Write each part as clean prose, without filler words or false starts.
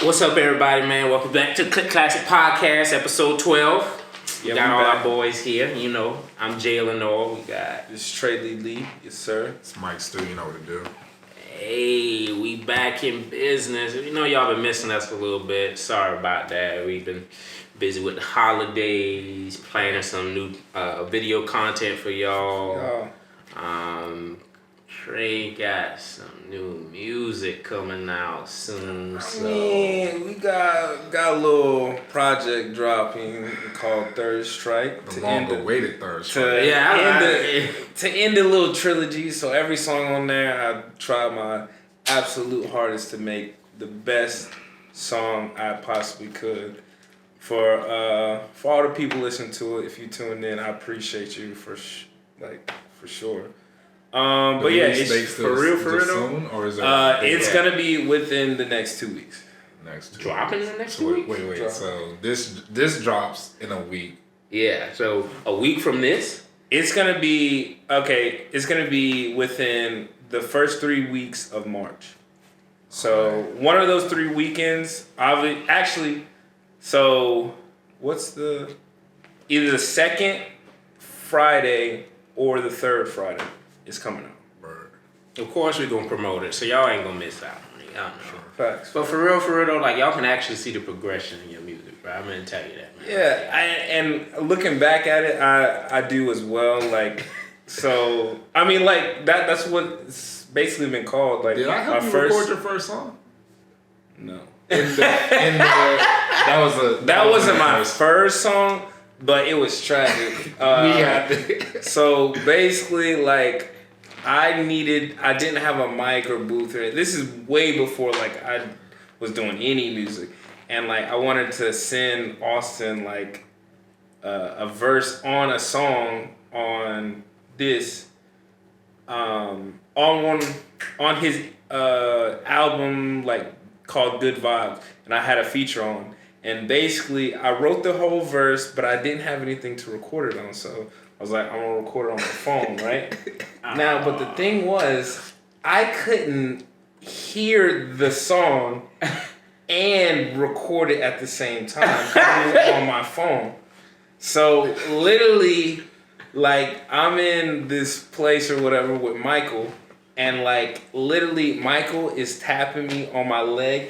What's up, everybody, man? Welcome back to Clique Classix Podcast, episode 12. We got all our boys here. You know, I'm Jay Lenore. We got... This is Trey Lee. Yes, sir. It's Mike Stu. You know what to do. Hey, we back in business. You know, y'all been missing us a little bit. Sorry about that. We've been busy with the holidays, planning some new video content for y'all. Trey got some new music coming out soon. So. I mean, we got a little project dropping called Third Strike. The long-awaited Third Strike. To end the little trilogy. So every song on there, I tried my absolute hardest to make the best song I possibly could. For all the people listening to it, if you tuned in, I appreciate you for sure. But yeah, it's for real soon, or is it? It's gonna be within the next 2 weeks. Dropping in the next 2 weeks. Wait. So this drops in a week. Yeah. So a week from this, it's gonna be okay. It's gonna be within the first 3 weeks of March. So one of those 3 weekends, actually. So what's either the second Friday or the third Friday? It's coming out. Bird. of course, we're gonna promote it, so y'all ain't gonna miss out. Y'all know. Facts. But for real though, like y'all can actually see the progression in your music, bro. I'm gonna tell you that, man. Yeah, and looking back at it, I do as well. Like, so I mean, like that's what it's basically been called. Like, did I help you record your first song? No. That wasn't my first song, but it was tragic. So basically, like, I didn't have a mic or booth. This is way before like I was doing any music, and like I wanted to send Austin like a verse on a song on this on his album like called Good Vibes, and I had a feature on. And basically, I wrote the whole verse, but I didn't have anything to record it on, so I was like, I'm gonna record it on my phone, right? Now, but the thing was, I couldn't hear the song and record it at the same time on my phone. So literally, like, I'm in this place or whatever with Michael, and like literally Michael is tapping me on my leg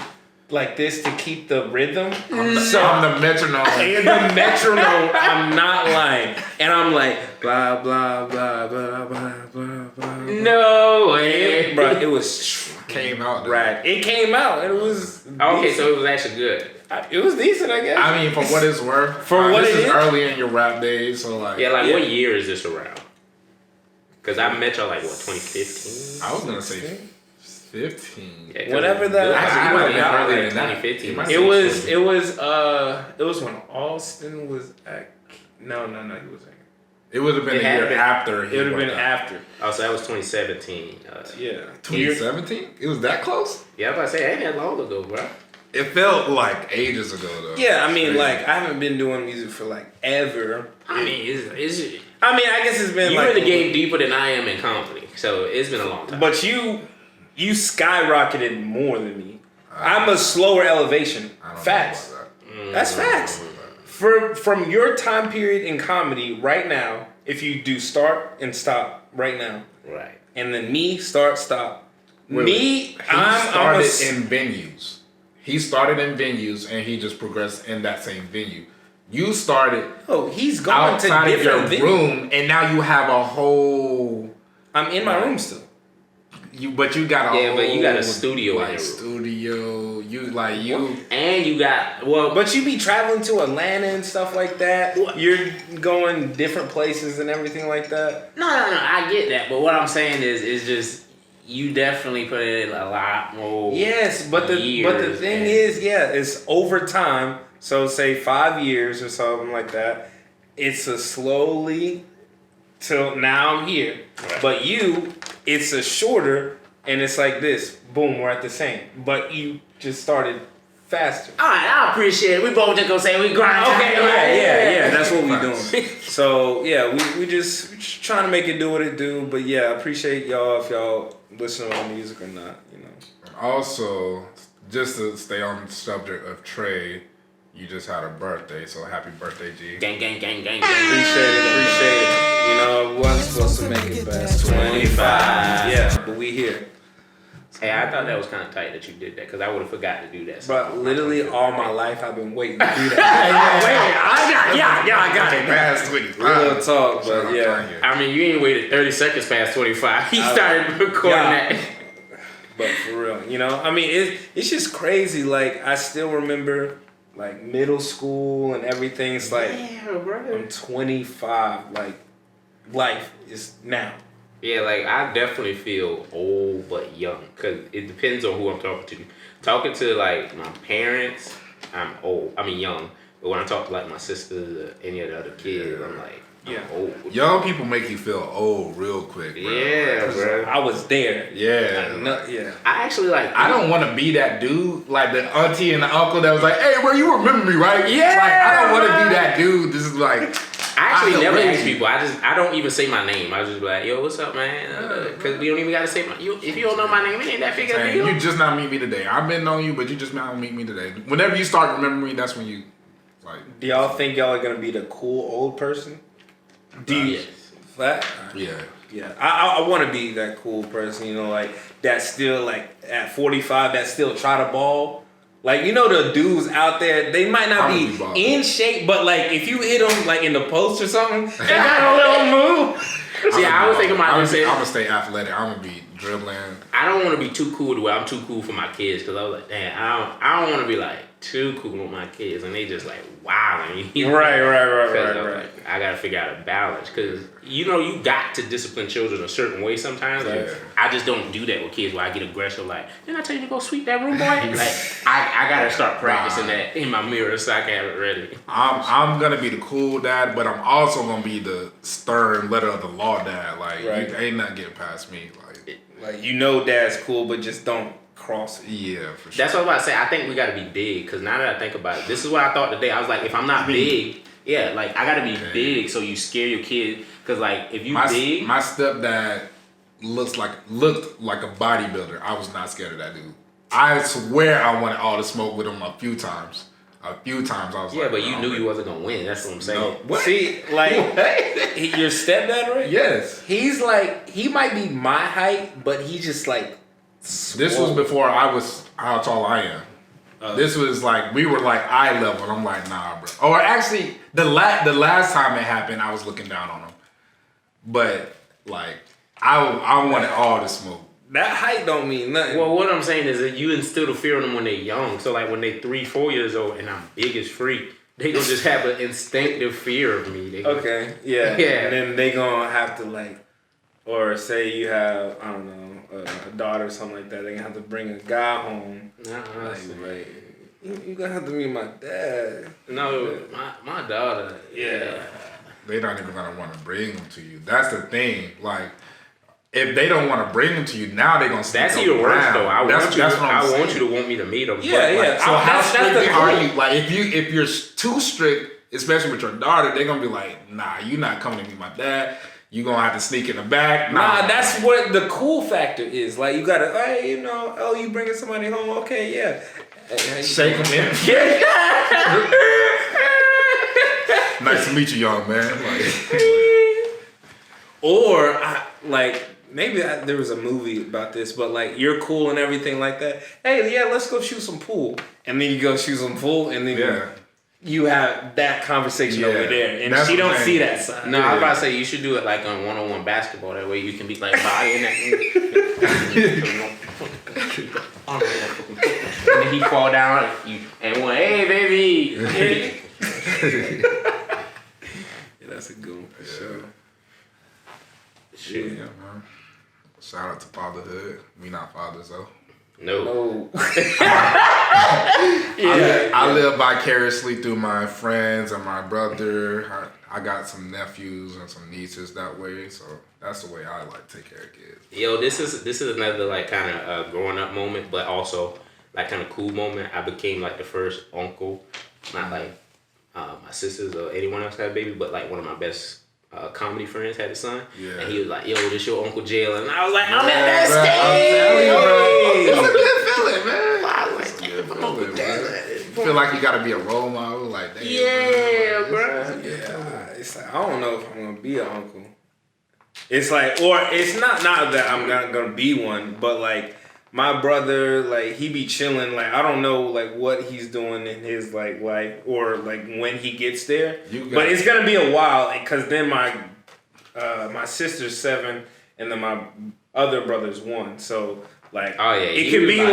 like this to keep the rhythm. I'm the metronome. And the metronome, I'm not lying. And I'm like, blah, blah, blah, blah, blah, blah, blah. No way. Bro, it was came out. Right. It came out. And it was okay, decent. so it was actually good. It was decent, I guess. I mean, for what it's worth. This is early in your rap days, so like. Yeah, like what year is this around? Because I met y'all like, what, 2015? I was going to say 15. Yeah, whatever that. Actually, might have been earlier earlier than than that. 2015. It was when Austin was at... No, he wasn't. It would have been a year after. It would have been after. Oh, so that was 2017. Yeah. 2017? It was that close? Yeah, I was about to say, ain't that long ago, bro. It felt like ages ago, though. Yeah, I mean, like, I haven't been doing music for, like, ever. I mean, I guess it's been, you're in the game deeper than I am in comedy, so it's been a long time. But you skyrocketed more than me. I'm a slower elevation. Facts. That's facts. From your time period in comedy right now, if you do start and stop right now. Right. And then me, start, stop. He started in venues. He started in venues and he just progressed in that same venue. You started he's going outside to of your different room and now you have a whole... I'm in my room still. But you got a but you got a studio like in your studio. And you got but you be traveling to Atlanta and stuff like that. What? You're going different places and everything like that. No, I get that, but what I'm saying is just you definitely put in a lot more. Yes, but the thing is, it's over time. So say 5 years or something like that. It's a slowly till now I'm here. Right. But it's a shorter, and it's like this. Boom, we're at the same. But you just started faster. All right, I appreciate it. We both just gonna say we grind. Okay, yeah. That's what we doing. So yeah, we just trying to make it do what it do. But yeah, I appreciate y'all if y'all listen to my music or not. You know. Also, just to stay on the subject of Trey, you just had a birthday, so happy birthday, G. Gang, gang, gang, gang, gang. Appreciate it. You know, I wasn't supposed to make it past 25. Yeah, but we here. Hey, I thought that was kind of tight that you did that because I would have forgot to do that. But literally all my life I've been waiting to do that. I got it past 25. Real talk, but yeah. I mean, you ain't waited 30 seconds past 25. He started recording that. But for real, you know, I mean, it's just crazy. Like, I still remember, like, middle school and everything. It's like, I'm 25. Like, life is now. Yeah, like, I definitely feel old but young because it depends on who I'm talking to. Talking to, like, my parents, I'm old. I mean, young. But when I talk to, like, my sisters or any of the other kids, I'm like, I'm old. Young people make you feel old real quick, bro. Yeah, bro. I was there. Yeah. I actually, like... I don't want to be that dude, like the auntie and the uncle that was like, hey, bro, you remember me, right? Yeah. Like, I don't want to be that dude. This is like... I actually never ask people. I don't even say my name. I just be like, yo, what's up, man? Because we don't even got to say if you don't know my name, it ain't that big of a deal. You just not meet me today. I've been knowing you, but you just not meet me today. Whenever you start remembering me, that's when you, like... Do y'all think y'all are going to be the cool old person? Yes. Flat? Yeah. Yeah. I want to be that cool person, you know, like, that still, like, at 45, that still try to ball. Like, you know, the dudes out there, they might not be in shape, but, like, if you hit them, like, in the post or something, they got a little move. See, I was thinking about this. I'm going to stay athletic. I'm going to be dribbling. I don't want to be too cool to where I'm too cool for my kids because I was like, damn, I don't want to be, like, too cool with my kids and they just, like, wilding. You know? Right. Like, I got to figure out a balance because, you know, you got to discipline children a certain way sometimes. Like, I just don't do that with kids where I get aggressive. Like, didn't I tell you to go sweep that room, boy? Like, I got to start practicing that in my mirror so I can have it ready. I'm going to be the cool dad, but I'm also going to be the stern letter of the law dad. Like, you ain't not getting past me. Like, you know dad's cool, but just don't cross it. Yeah, for sure. That's what I was about to say. I think we got to be big because now that I think about it, this is what I thought today. I was like, if I'm not big, like, I got to be big so you scare your kid. Because, like, if you big... My stepdad looked like a bodybuilder. I was not scared of that dude. I swear I wanted all the smoke with him a few times. I was like... Yeah, but you knew you wasn't going to win. That's what I'm saying. No. See, like, your stepdad, right? Yes. He's like, he might be my height, but he just, like... This was before I was how tall I am. This was like, we were like eye level. And I'm like, nah, bro. Or actually, the last time it happened, I was looking down on him. But, like, I wanted all the smoke. That height don't mean nothing. Well, what I'm saying is that you instill the fear in them when they're young. So, like, when they 3-4 years old and I'm big as freak, they gonna just have an instinctive fear of me. Okay, yeah. And then they gonna have to, like, or say you have, I don't know, a daughter or something like that, they gonna have to bring a guy home. Like, you gonna have to meet my dad. No, my daughter. Yeah. They're not even gonna want to bring them to you. That's the thing. Like, if they don't want to bring them to you, now they're gonna. That's even worse though. I want you to want me to meet them. Yeah, but, like, so how strict are you? Like, if you're too strict, especially with your daughter, they're gonna be like, nah, you're not coming to meet my dad. You gonna have to sneak in the back. Nah, that's what the cool factor is. Like, you gotta, hey, you know, oh, you bringing somebody home? Okay, yeah. Shake them in. Nice to meet you, young man. Or, maybe there was a movie about this, but, like, you're cool and everything like that. Hey, yeah, let's go shoot some pool. And then you go shoot some pool, and then you have that conversation over there, and she don't see that side. No, I was about to say you should do it like on one-on-one basketball. That way you can be like buying that. And then he fall down, and one, hey baby. Yeah, that's a good one for sure. Shit, yeah, man. Shout out to Fatherhood. We not fathers though. No. I live vicariously through my friends and my brother. I got some nephews and some nieces that way, so that's the way I like to take care of kids. Yo, this is another like kind of growing up moment, but also like kind of cool moment. I became like the first uncle, not like my sisters or anyone else had a baby, but like one of my best comedy friends had a son, and he was like, "Yo, this your Uncle Jalen," and I was like, "I'm at that stage." It's a good feeling, man. feel it, bro. You feel like you gotta be a role model, like that. Yeah, bro. Yeah, it's like, I don't know if I'm gonna be an uncle. It's like, or it's not that I'm not gonna be one, but like my brother, like he be chilling. Like I don't know, like what he's doing in his like life or like when he gets there. But it's gonna be a while because then my sister's 7 and then my other brother's 1. So like, oh yeah, it could be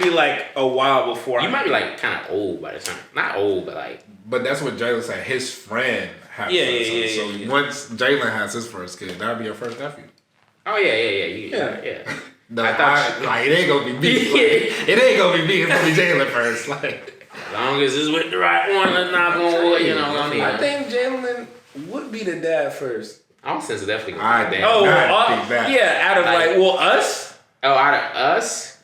like a while before. You might be like kind of old by the time. Not old, but like. But that's what Jalen said. His friend has. So once Jalen has his first kid, that'll be your first nephew. Oh yeah. No, like it ain't gonna be me. Like, it ain't gonna be me. It's gonna be Jalen first. Like, as long as it's with the right one, let's not go. You know, I think Jalen would be the dad first. I'm sense definitely gonna be the dad. Oh, yeah. Out of us. Oh, out of us.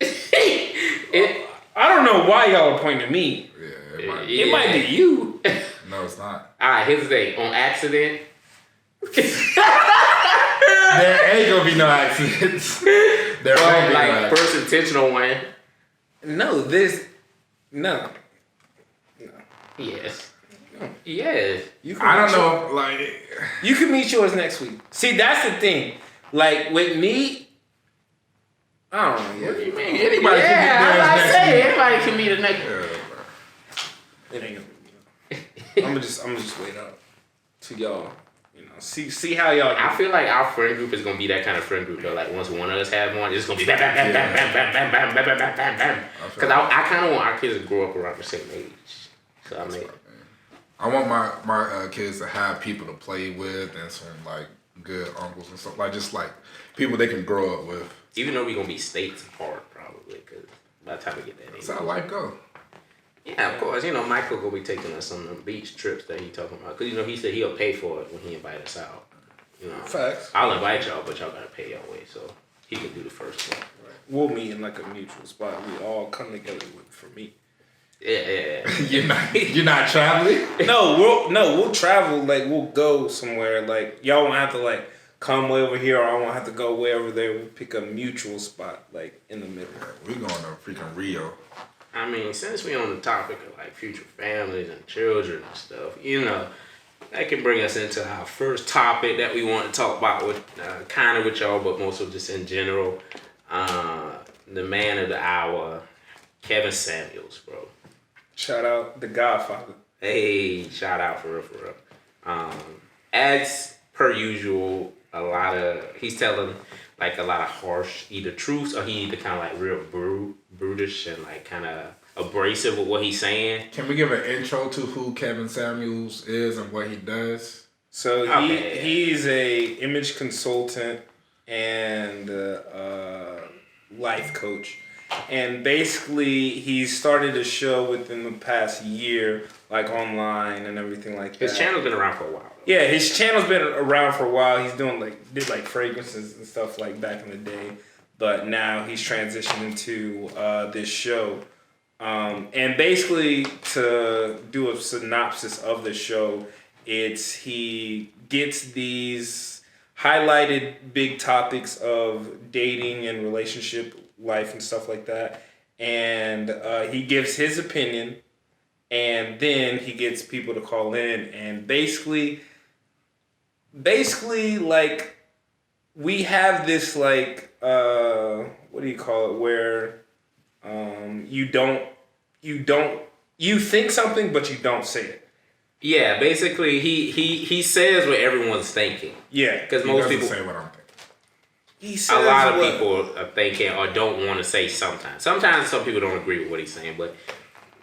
I don't know why y'all are pointing to me. Yeah, it might be you. No, it's not. All right, here's the thing. On accident. There ain't gonna be no accidents. There won't be like first intentional one. No. Yes. Yes. I don't know. Like you can meet yours next week. See, that's the thing. Like with me, I don't know. What do you mean? Anybody can meet theirs next week. Anybody can meet the next. It ain't gonna be. I'm gonna just wait up to y'all. You know, see how y'all. I feel like our friend group is gonna be that kind of friend group though. Like once one of us have one, it's gonna be bam, bam, bam, bam, bam, bam, bam, bam, bam, bam, bam, bam. Because I kind of want our kids to grow up around the same age. So I mean, I want my kids to have people to play with and some like good uncles and stuff, like just like people they can grow up with. Even though we're gonna be states apart probably, because by the time we get that age. That's how life go. Yeah, of course. You know, Michael gonna be taking us on the beach trips that he talking about. Cause you know he said he'll pay for it when he invite us out. You know, facts. I'll invite y'all, but y'all gotta pay your way, so he can do the first one. Right. We'll meet in like a mutual spot. We all come together for me. Yeah. You're not traveling? We'll travel. Like we'll go somewhere. Like y'all won't have to like come way over here, or I won't have to go way over there. We'll pick a mutual spot like in the middle. We going to freaking Rio. I mean, since we on the topic of like future families and children and stuff, you know, that can bring us into our first topic that we want to talk about with kind of with y'all, but mostly just in general. The man of the hour, Kevin Samuels, bro. Shout out the Godfather. Hey, shout out for real. As per usual, he's telling like a lot of harsh either truths or he either kind of like real brutish and like kind of abrasive with what he's saying. Can we give an intro to who Kevin Samuels is and what he does? So he's a image consultant and life coach. And basically, he started a show within the past year, like online and everything like that. His channel's been around for a while. Yeah, his channel's been around for a while. He's did fragrances and stuff like back in the day, but now he's transitioned into this show. And basically, to do a synopsis of the show, he gets these highlighted big topics of dating and relationship life and stuff like that, and he gives his opinion, and then he gets people to call in, and basically like we have this like what do you call it, where you think something but you don't say it. Yeah, basically he says what everyone's thinking. Yeah, because most people say what I'm thinking. A lot of people are thinking or don't want to say sometimes. Sometimes some people don't agree with what he's saying, but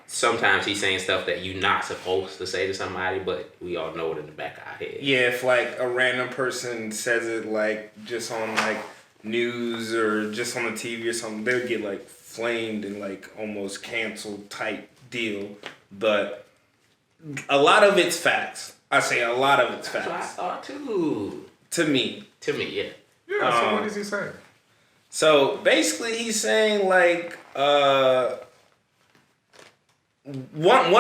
sometimes he's saying stuff that you're not supposed to say to somebody, but we all know it in the back of our head. Yeah, if like a random person says it like just on like news or just on the TV or something, they'll get like flamed and like almost canceled type deal. But a lot of it's facts. I say a lot of it's facts. That's what I thought too. To me, yeah. Yeah, so what is he saying? So basically he's saying like one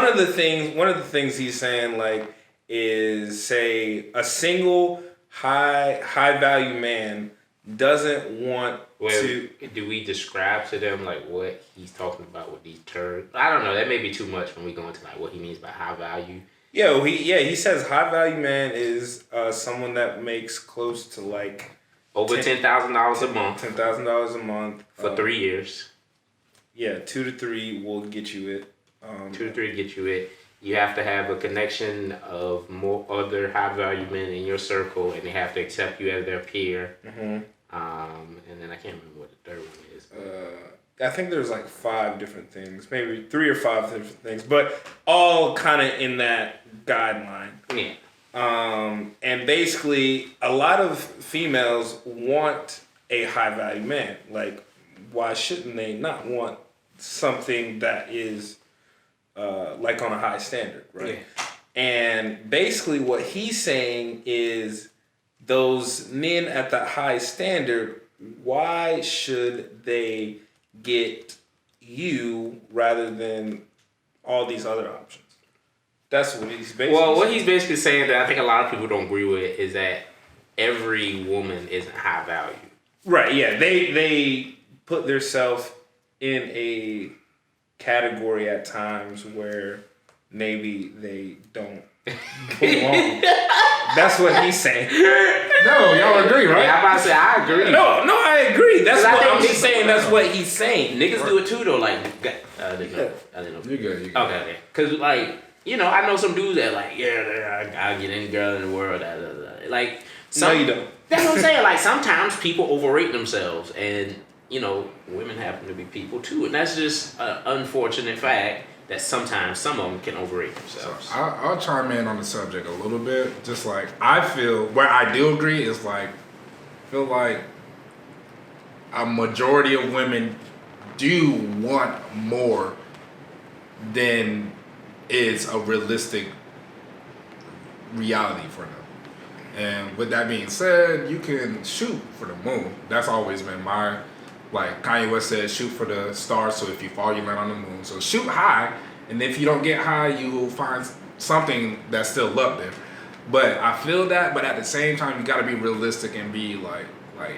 of the things he's saying like is, say, a single high value man doesn't want Well, do we describe to them like what he's talking about with these terms? I don't know. That may be too much when we go into like what he means by high value. Yeah, he says high value man is someone that makes close to like over $10,000 a month. $10,000 a month for 3 years. Yeah, 2 to 3 will get you it. 2 to 3 get you it. You have to have a connection of more other high value men in your circle, and they have to accept you as their peer. Mm-hmm. And then I can't remember what the third one is. I think there's like 5 different things, maybe 3 or 5 different things, but all kind of in that guideline. Yeah. And basically, a lot of females want a high value man. Like, why shouldn't they not want something that is like on a high standard, right? Yeah. And basically, what he's saying is those men at that high standard, why should they get you rather than all these other options? That's what he's basically saying. What he's basically saying that I think a lot of people don't agree with is that every woman isn't high value. Right, yeah. They put themselves in a category at times where maybe they don't belong. That's what he's saying. No, y'all agree, right? Yeah, I'm about to say I agree. No, I agree. That's what I'm just saying. That's what he's saying. Niggas do it too, though. Like, I didn't know. You good. Okay. Because, like, you know, I know some dudes that, like, I'll get any girl in the world. Like, no, you don't. That's what I'm saying. Like, sometimes people overrate themselves. And, you know, women happen to be people, too. And that's just an unfortunate fact that sometimes some of them can overrate themselves. So I'll chime in on the subject a little bit. Just like, I feel, where I do agree is like, I feel like a majority of women do want more than is a realistic reality for them. And with that being said, you can shoot for the moon. That's always been my, like Kanye West said, shoot for the stars, so if you fall, you land on the moon. So shoot high, and if you don't get high, you will find something that's still up there. But I feel that, but at the same time, you gotta be realistic and be like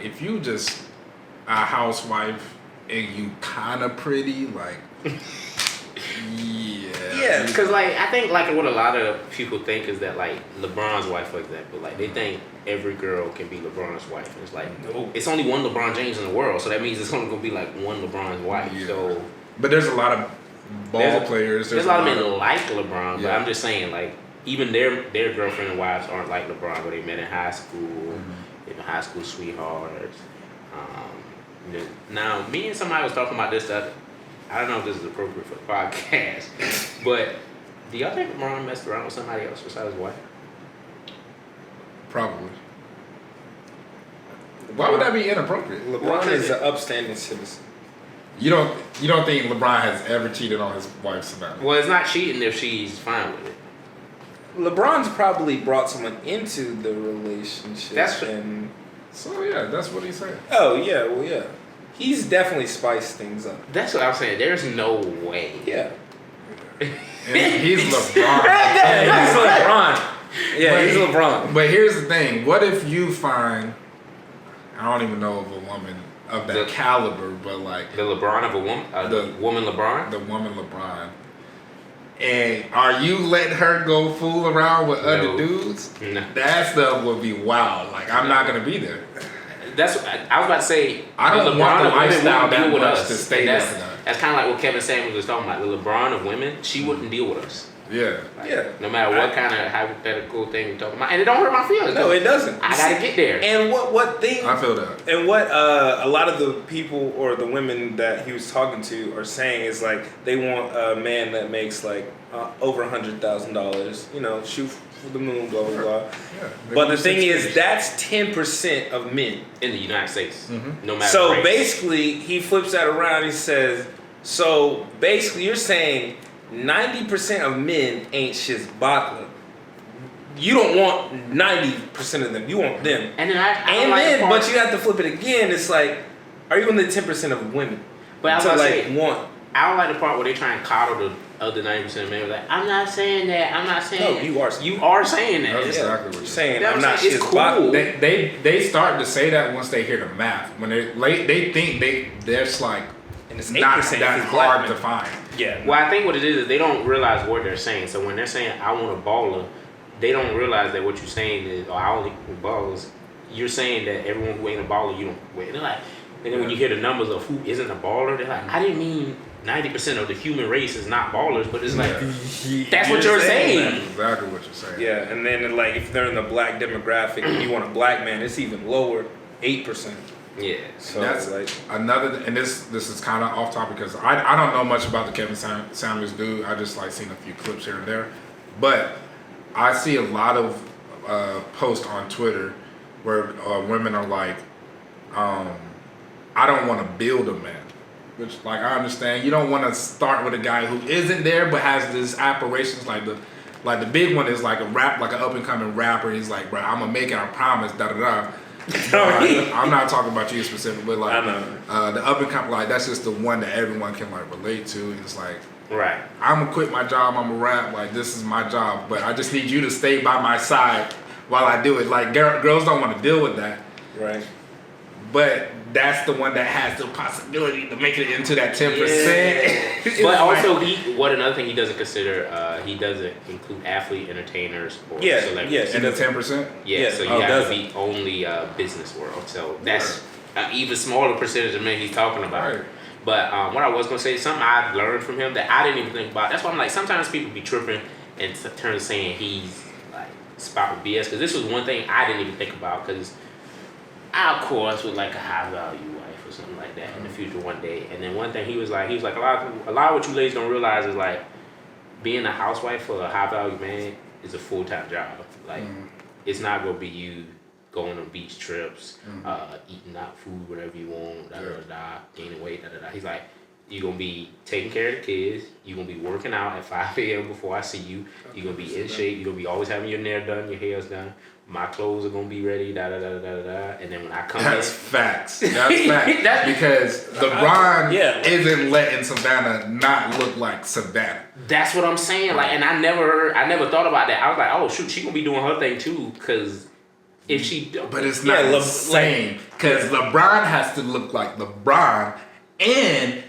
if you just a housewife and you kinda pretty, like, yeah, because like I think like what a lot of people think is that like LeBron's wife, for example, like they think every girl can be LeBron's wife. And it's like no, it's only one LeBron James in the world, so that means it's only gonna be like one LeBron's wife. Yeah. So, but there's a lot of ball players. There's a lot of men like LeBron, but I'm just saying like even their girlfriend and wives aren't like LeBron, but they met in high school, they've been high school sweethearts. Now me and somebody was talking about this stuff. I don't know if this is appropriate for the podcast, but do y'all think LeBron messed around with somebody else besides his wife? Probably. Why would that be inappropriate? LeBron is an upstanding citizen. You don't think LeBron has ever cheated on his wife, Savannah? Well, it's not cheating if she's fine with it. LeBron's probably brought someone into the relationship. So yeah, that's what he's saying. Oh yeah, well yeah. He's definitely spiced things up. That's what I'm saying. There's no way. Yeah. And he's LeBron. He's LeBron. Yeah, he's LeBron. But here's the thing. What if you find, I don't even know of a woman of that caliber, but like. The LeBron of a woman? The woman LeBron? The woman LeBron. And are you letting her go fool around with other dudes? No. That stuff would be wild. Like, I'm not going to be there. That's what I was about to say. I don't want the lifestyle that much to stay there. That's kind of like what Kevin Samuels was talking about. The LeBron of women, she wouldn't deal with us. Yeah. Like, no matter what kind of hypothetical thing we're talking about. And it don't hurt my feelings. No, it doesn't. I got to get there. And what thing... I feel that. And what a lot of the people or the women that he was talking to are saying is like they want a man that makes like over $100,000, you know, shoot for the moon, blah, blah, blah. Yeah, but the thing is, that's 10% of men. In the United States. Mm-hmm. No matter So race. basically, he flips that around. He says, so basically you're saying 90% of men ain't shizbakla. You don't want 90% of them. You want them. And then but you have to flip it again. It's like, are you in the 10% of women? But I was want I don't like the part where they try and coddle the other 90% of men. Like, I'm not saying that. I'm not saying. No, that. you are. You are saying that. That's It's exactly what you're saying. I'm I'm not saying shit. it's cool. They start to say that once they hear the math. When they think that's like And it's not 8% that if it's black hard to men. find. Yeah. Well, I think what it is they don't realize what they're saying. So when they're saying I want a baller, they don't realize that what you're saying is, oh, I only want ballers. You're saying that everyone who ain't a baller, you don't. They're like, and then when you hear the numbers of who isn't a baller, they're like, I didn't mean 90% of the human race is not ballers, but it's like that's what you're saying. That's exactly what you're saying. Yeah, and then like if they're in the black demographic and you want a black man, it's even lower, 8%. Yeah. So that's like another, and this is kind of off topic because I don't know much about the Kevin Samuels dude. I just like seen a few clips here and there, but I see a lot of posts on Twitter where women are like, I don't want to build a man. Which, like, I understand. You don't want to start with a guy who isn't there but has these aspirations. Like the big one is like a rap, like an up and coming rapper. He's like, bro, I'm gonna make it. I promise. Da da da. I'm not talking about you specifically, but like I know. The up and coming, like that's just the one that everyone can like relate to. It's like, Right. I'm gonna quit my job. I'm gonna rap. Like this is my job, but I just need you to stay by my side while I do it. Like girls don't want to deal with that. Right. But that's the one that has the possibility to make it into that 10%. Yeah. But also, another thing he doesn't consider, he doesn't include athlete, entertainers, or celebrities. Yes, in the 10%? Yeah, so you have to be only business world. So that's an even smaller percentage of men he's talking about. Right. But what I was going to say, something I've learned from him that I didn't even think about. That's why I'm like, sometimes people be tripping and turn saying he's like spouting BS. Because this was one thing I didn't even think about. Because I, of course, would like a high value wife or something like that in the future one day. And then one thing he was like, a lot of what you ladies don't realize is like being a housewife for a high value man is a full-time job. Like it's not gonna be you going on beach trips, eating out food, whatever you want, gaining weight, He's like, you're gonna be taking care of the kids. You're gonna be working out at 5 a.m. before I see you. You're gonna be in shape. You're gonna be always having your nail done, your hair's done. My clothes are gonna be ready, And then when I come That's facts. That's facts. Because LeBron isn't letting Savannah not look like Savannah. That's what I'm saying. Like, and I never thought about that. I was like, oh shoot, she gonna be doing her thing too, because if she, but it's not the same. Because LeBron has to look like LeBron and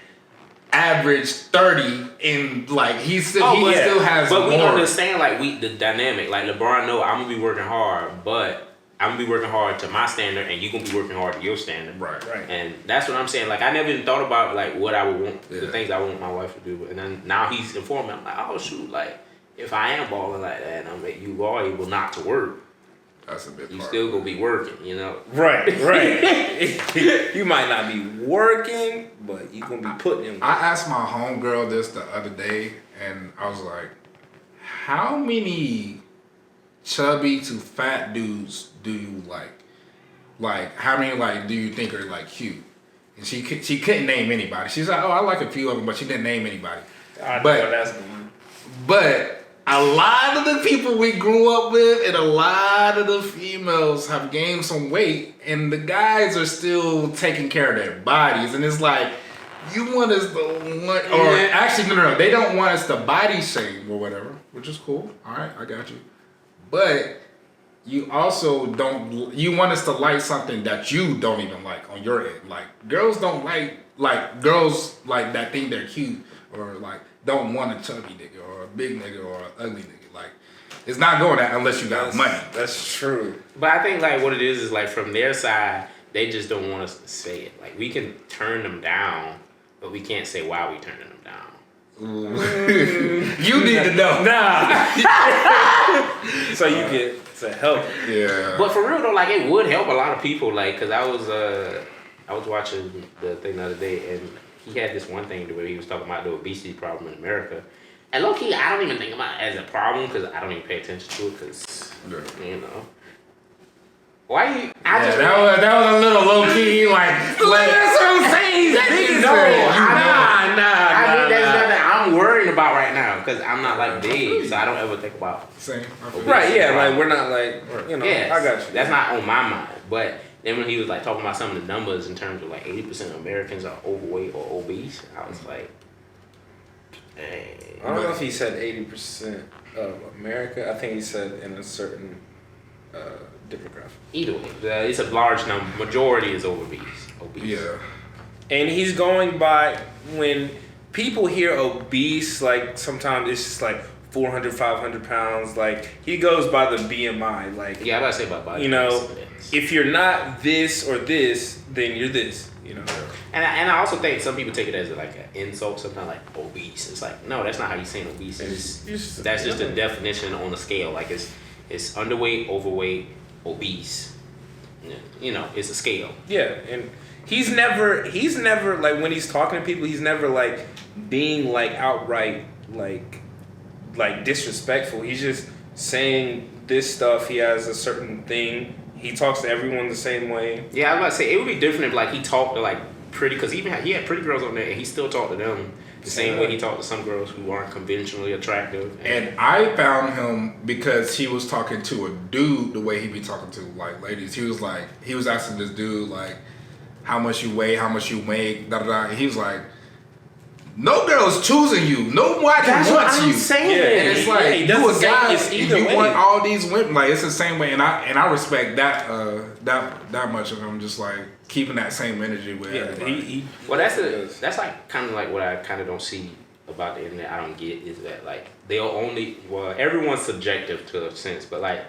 average 30 in like he still has but more. We understand like the dynamic. Like LeBron know I'm gonna be working hard, but I'm gonna be working hard to my standard and you're gonna be working hard to your standard. Right. And that's what I'm saying. Like I never even thought about like what I would want, the things I want my wife to do. And then now he's informed me. I'm like, oh shoot, like if I am balling like that and you are able not to work, that's a big you part. still gonna be working, you know. Right. You might not be working, but you gonna be putting in work. I asked my homegirl this the other day, and I was like, "How many chubby to fat dudes do you like? Like, how many like do you think are like cute?" And she couldn't name anybody. She's like, "Oh, I like a few of them," but she didn't name anybody. But a lot of the people we grew up with and a lot of the females have gained some weight and the guys are still taking care of their bodies. And it's like, you want us to, or actually, no, they don't want us to body shame or whatever, which is cool. All right, I got you. But you also you want us to like something that you don't even like on your end. Like, girls don't like girls like that think they're cute or like don't want a chubby nigga or a big nigga or an ugly nigga. Like, it's not going that unless you got money. That's true. But I think like what it is like from their side, they just don't want us to say it. Like we can turn them down, but we can't say why we turning them down. You need to know. Nah. So you get to help. Yeah. But for real though, like it would help a lot of people. Like, cause I was watching the thing the other day, and he had this one thing where he was talking about the obesity problem in America. And low key, I don't even think about it as a problem because I don't even pay attention to it because, you know. Why you? That was a little low key, like. That's what I'm saying. I mean, that's nothing I'm worrying about right now because I'm not like big, so I don't ever think about. Same. Right? Yeah. Like we're not like you know. Yes, I got you. That's not on my mind, but. Then when he was like talking about some of the numbers in terms of like 80% of Americans are overweight or obese, I was like, Hey. I don't know if he said 80% of America. I think he said in a certain demographic. Either way, it's a large number. Majority is obese. Yeah. And he's going by, when people hear obese, like sometimes it's just like 400, 500 pounds. Like he goes by the BMI. Like, Yeah, I gotta say about body. you know, if you're not this or this, then you're this. You know. And I also think some people take it as like an insult, sometimes like obese. It's like, no, that's not how you say obese. That's just a definition on the scale. Like it's underweight, overweight, obese. You know, it's a scale. Yeah, and he's never like, when he's talking to people, he's never like being like outright like disrespectful. He's just saying this stuff. He has a certain thing. He talks to everyone the same way. Yeah, I was about to say it would be different if like he talked to like pretty, because he had pretty girls on there and he still talked to them the same way he talked to some girls who aren't conventionally attractive. And I found him because he was talking to a dude the way he be talking to like ladies. He was asking this dude like, how much you weigh, how much you make, da da da. And he was like, no girl's choosing you. Nobody wants you. Saying. And it's like, you a guy, it's either you way. want all these women. Like, it's the same way. And I respect that much of him. Just like keeping that same energy with everybody. Well, that's like kind of like what I kind of don't see about the internet. I don't get is that like everyone's subjective to a sense, but like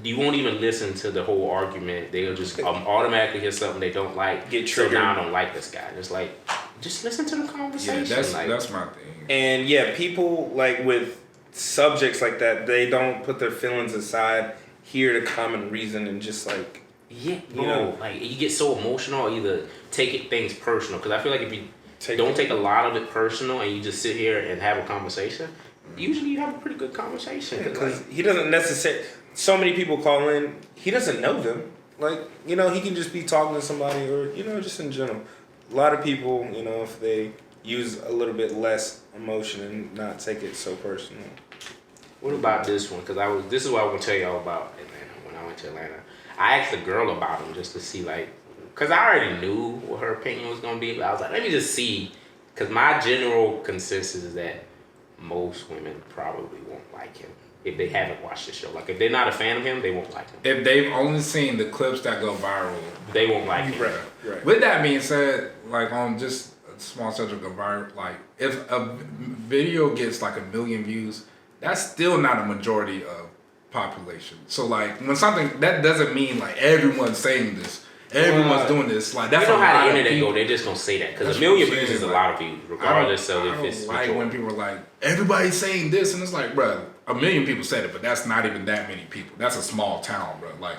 you won't even listen to the whole argument. They'll just automatically hear something they don't like. Get triggered. So now I don't like this guy. And it's like, just listen to the conversation. Yeah, that's my thing. And yeah, people like with subjects like that, they don't put their feelings aside, hear the common reason, and just like, yeah, bro, like you get so emotional, either take things personal. Because I feel like if you don't take a lot of it personal and you just sit here and have a conversation, usually you have a pretty good conversation. Because he doesn't necessarily. So many people call in, he doesn't know them. Like, you know, he can just be talking to somebody, or you know, just in general. A lot of people, you know, if they use a little bit less emotion and not take it so personal. What about this one? Because this is what I want to tell y'all about Atlanta. When I went to Atlanta, I asked a girl about him just to see, like, because I already knew what her opinion was gonna be, but I was like, let me just see, because my general consensus is that most women probably won't like him if they haven't watched the show. Like, if they're not a fan of him, they won't like him. If they've only seen the clips that go viral, they won't like him. Right. With that being said, like on just a small subject of viral, like if a video gets like 1 million views, that's still not a majority of population. So like when something, that doesn't mean like everyone's saying this, everyone's doing this. Like that's you know how the lot of internet people. go. They just gonna say that because That's 1 million what I'm views is a saying, lot of views, regardless of if it's like majority. when people are like, everybody's saying this, and it's like, bro, 1 million people said it, but that's not even that many people. That's a small town, bro. Like,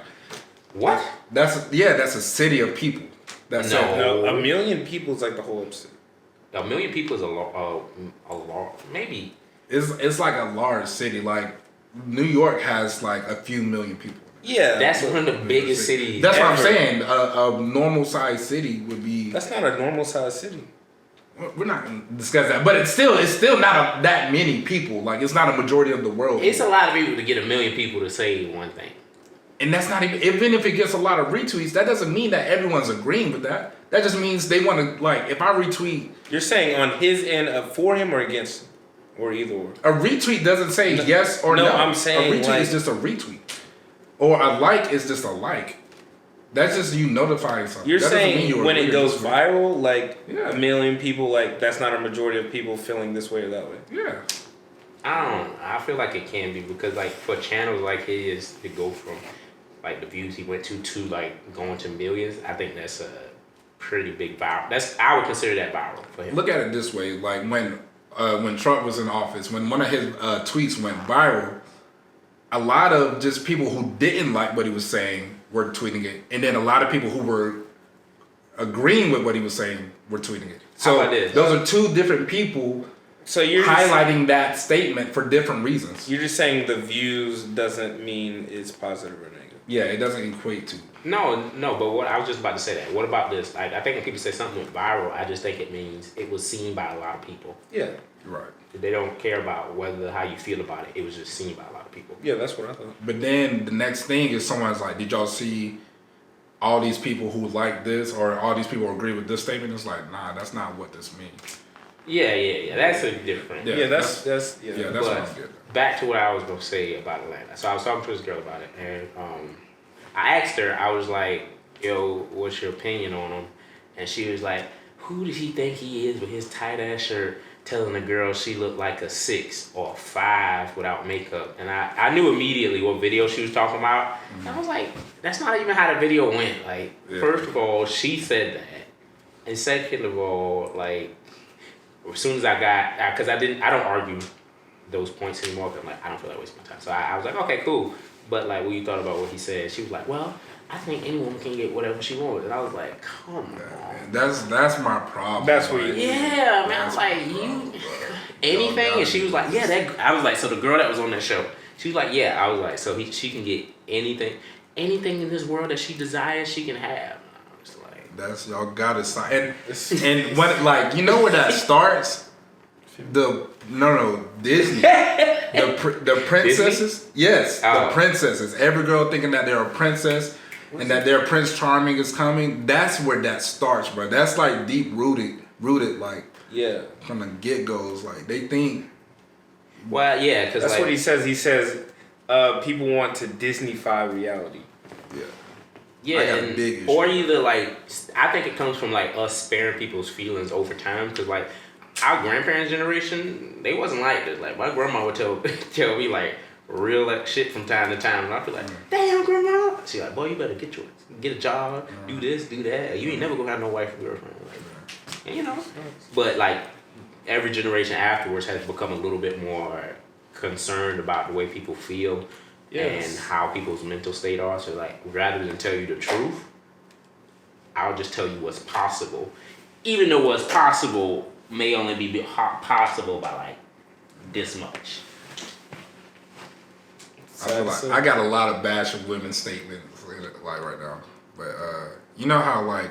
what? that's a city of people. That's No. No, 1 million people is like the whole episode. 1 million people is a lot. Maybe. It's like a large city. Like New York has like a few million people. Yeah, That's one of the biggest cities. That's what I'm ever. saying. A normal sized city would be. that's not a normal sized city. We're not gonna discuss that, but it's still not that many people. Like it's not a majority of the world. It's a lot of people to get 1 million people to say one thing. And that's not even if it gets a lot of retweets, that doesn't mean that everyone's agreeing with that. That just means they want to, like, if I retweet. You're saying on his end for him or against him? Or either or? A retweet doesn't say yes or no. I'm saying a retweet is just a retweet. Or a like is just a like. That's just you notifying something. You're that saying when it goes disagree. viral, like Yeah. 1 million people, like that's not a majority of people feeling this way or that way. Yeah. I feel like it can be because like for channels like his to go from like the views he went to like going to millions, I think that's a pretty big viral. I would consider that viral for him. Look at it this way: like when Trump was in office, when one of his tweets went viral, a lot of just people who didn't like what he was saying were tweeting it, and then a lot of people who were agreeing with what he was saying were tweeting it. So How about this? those are two different people. So you're highlighting that statement for different reasons. You're just saying the views doesn't mean it's positive or negative. Yeah, it doesn't equate to. No, but what I was just about to say that. What about this? Like I think when people say something went viral, I just think it means it was seen by a lot of people. Yeah. Right. They don't care about how you feel about it. It was just seen by a lot of people. Yeah, that's what I thought. But then the next thing is someone's like, did y'all see all these people who like this or all these people agree with this statement? It's like, nah, that's not what this means. Yeah. That's a different. Yeah, that's that's But what I'm getting. back to what I was gonna say about Atlanta. So I was talking to this girl about it, and I asked her. I was like, "Yo, what's your opinion on him?" And she was like, "Who does he think he is with his tight ass shirt, telling a girl she looked like a 6 or a 5 without makeup?" And I knew immediately what video she was talking about. And I was like, "That's not even how the video went." Like, first of all, she said that, and second of all, like, as soon as I got, because I don't argue those points anymore. Cause I'm like, I don't feel like wasting my time. So I was like, okay, cool. But like, when you thought about what he said, she was like, well, I think any woman can get whatever she wants. And I was like, come on. That's my problem. That's what you. Yeah, man. I was like, you anything? And she was like, yeah. That I was like, so the girl that was on that show, she was like, yeah. I was like, so she can get anything in this world that she desires, she can have. That's y'all gotta sign. And when, like, you know where that starts? Disney. The princesses. Disney? Yes, the princesses. Every girl thinking that they're a princess and that their Prince Charming is coming. That's where that starts, bro. That's like deep rooted, like from the get goes. Like they think. Well, yeah, because that's what he says. He says people want to Disney-fy reality. Yeah. Yeah, and, or either like I think it comes from like us sparing people's feelings over time, because like our grandparents' generation, they wasn't like this. Like my grandma would tell me like real like shit from time to time, and I'd be like, damn grandma. She like, boy, you better get a job, do this, do that. You ain't never gonna have no wife or girlfriend. Like, and, you know. But like every generation afterwards has become a little bit more concerned about the way people feel. Yes. And how people's mental state are. So like, rather than tell you the truth, I'll just tell you what's possible. Even though what's possible may only be possible by like this much. I feel like I got a lot of bash of women's statements like right now. But you know how like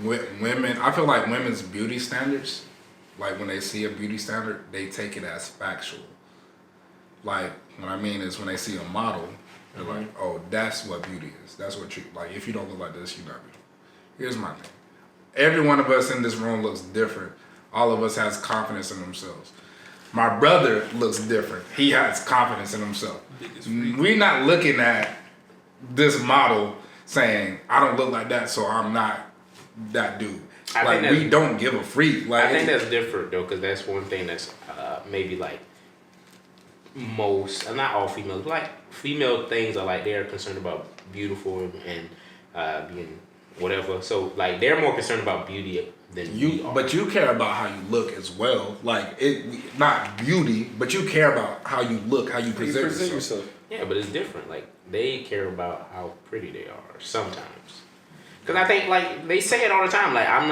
women, I feel like women's beauty standards, like when they see a beauty standard, they take it as factual. Like, what I mean is when they see a model, they're like, oh, that's what beauty is. That's what like, if you don't look like this, you're not beautiful. Here's my thing. Every one of us in this room looks different. All of us has confidence in themselves. My brother looks different. He has confidence in himself. We're not looking at this model saying, I don't look like that, so I'm not that dude. Like, we don't give a freak. Like, I think that's different, though, because that's one thing that's maybe like, most, not all females, but like female things are like they're concerned about beautiful and being whatever. So like they're more concerned about beauty than we are. But you care about how you look as well. Like it, not beauty, but you care about how you look, how you present yourself. Yeah, but it's different. Like they care about how pretty they are sometimes. Cause I think like they say it all the time. Like I'm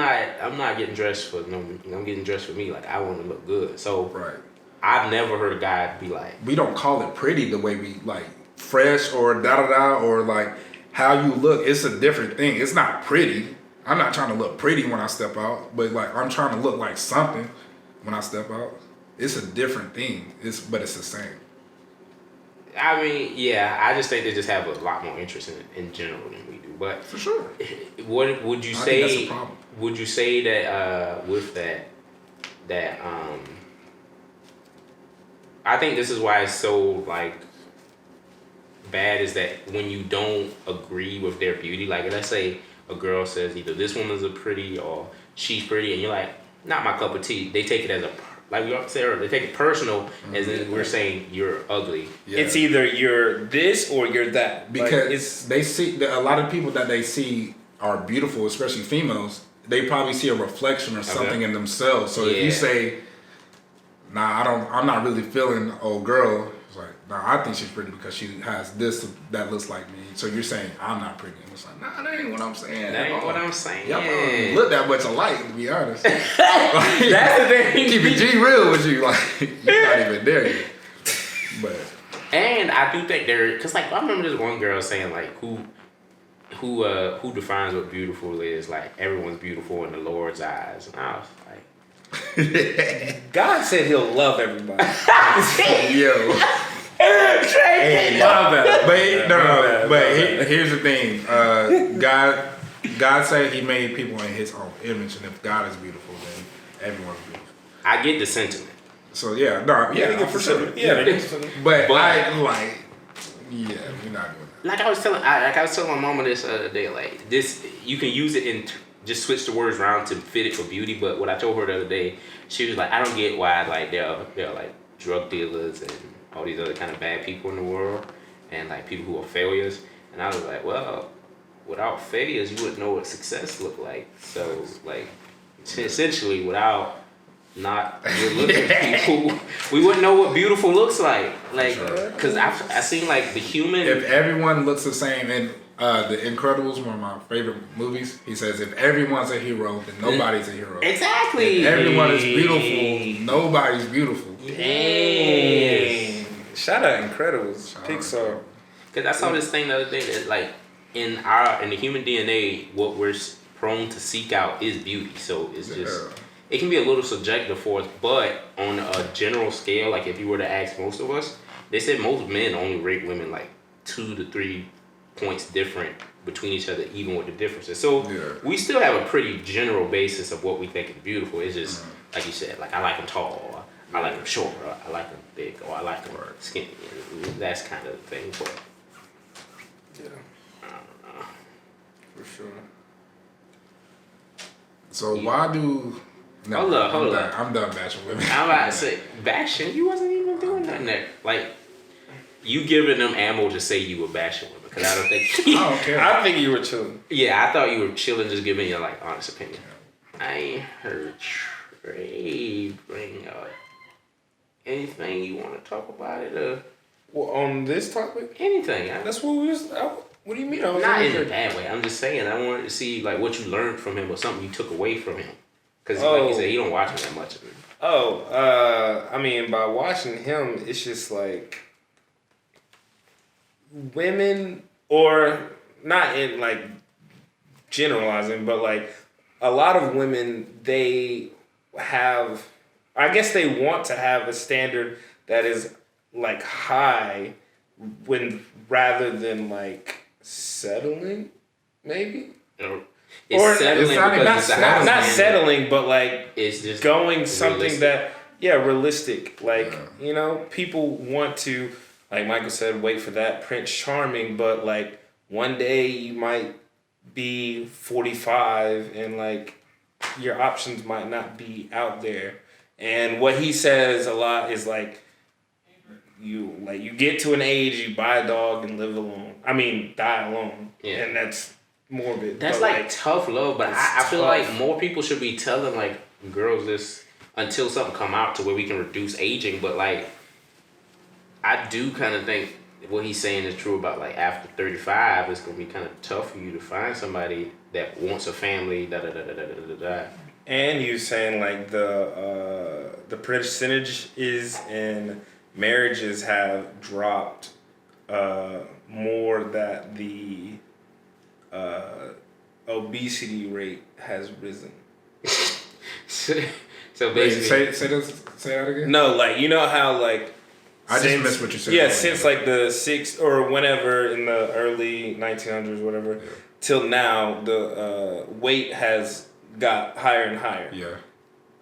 not getting dressed for no. I'm getting dressed for me. Like I want to look good. So right. I've never heard a guy be like, we don't call it pretty the way we like fresh or da-da-da or like how you look. It's a different thing. It's not pretty. I'm not trying to look pretty when I step out, but like I'm trying to look like something when I step out. It's a different thing. But it's the same. I mean, yeah, I just think they just have a lot more interest in general than we do. But for sure. What would you say? I think that's a problem. Would you say that with that I think this is why it's so like bad, is that when you don't agree with their beauty, like let's say a girl says either this woman's a pretty or she's pretty, and you're like, not my cup of tea. They take it as like we said earlier, they take it personal, as in we're saying you're ugly. Yeah. It's either you're this or you're that. Because they see a lot of people that they see are beautiful, especially females. They probably see a reflection or something in themselves. So if you say, nah, I'm not really feeling old girl. It's like, nah, I think she's pretty because she has this that looks like me. So you're saying I'm not pretty. And it's like, nah, that ain't what I'm saying. That ain't what I'm saying. Y'all don't look that much alike, to be honest. That's the thing. Keep it G real with you. Like, you're not even there yet. But. And I do think because like I remember this one girl saying like who defines what beautiful is, like everyone's beautiful in the Lord's eyes. And I was like, God said he'll love everybody. Yo. Hey, love that. But no. But here's the thing. God God said He made people in His own image, and if God is beautiful, then everyone's beautiful. I get the sentiment. So yeah, for sure. But I like, we're not doing that. Like I was telling my mama this other day. Like this, you can use it in just switch the words around to fit it for beauty. But what I told her the other day, she was like, I don't get why like there are like drug dealers and all these other kind of bad people in the world, and like people who are failures. And I was like, well, without failures, you wouldn't know what success looked like. So like, essentially, without not good looking people, we wouldn't know what beautiful looks like. Like, cause I seen like the human. If everyone looks the same, and The Incredibles, one of my favorite movies, he says if everyone's a hero, then nobody's a hero. Exactly. If everyone is beautiful, nobody's beautiful. Dang. Shout out Incredibles, Pixar. Cause I saw this thing the other day that like in the human DNA, what we're prone to seek out is beauty. So it's just. It can be a little subjective for us, but on a general scale, like if you were to ask most of us, they said most men only rate women like 2 to 3 points different between each other, even with the differences. So we still have a pretty general basis of what we think is beautiful. It's just, like you said, like I like them tall, or I like them short, or I like them big, or I like them skinny. That's kind of the thing, but I don't know. For sure. So why do... No, hold up. I'm done bashing women. I'm about to say, bashing? You wasn't even doing nothing there. Like, you giving them ammo to say you were bashing women, because I don't think... I don't care. I think you were chilling. Yeah, I thought you were chilling, just giving your, like, honest opinion. I ain't heard Trey bring up anything you want to talk about it, or... Well, on this topic? Anything. That's what we was... what do you mean? Not in a bad way. I'm just saying, I wanted to see, like, what you learned from him or something you took away from him. Because, like you said, you don't watch him that much of it. I mean, by watching him, it's just like women, or not in like generalizing, but like a lot of women, they have, I guess they want to have a standard that is like high rather than like settling, maybe? It's settling because it's not settling, but like it's just going something realistic. Realistic. Like, you know, people want to, like Michael said, wait for that Prince Charming, but like one day you might be 45 and like your options might not be out there. And what he says a lot is like you get to an age, you buy a dog and live alone. I mean, die alone. Yeah. And that's morbid. That's like tough love, but I feel like more people should be telling like girls this until something come out to where we can reduce aging. But like, I do kind of think what he's saying is true about like after 35, it's gonna be kind of tough for you to find somebody that wants a family. And you're saying like the percentage is in marriages have dropped more, that the obesity rate has risen. So basically, say that again. No, like you know how like I just missed what you said. Yeah, since like the or whenever in the early 1900s, whatever, till now, the weight has got higher and higher. Yeah.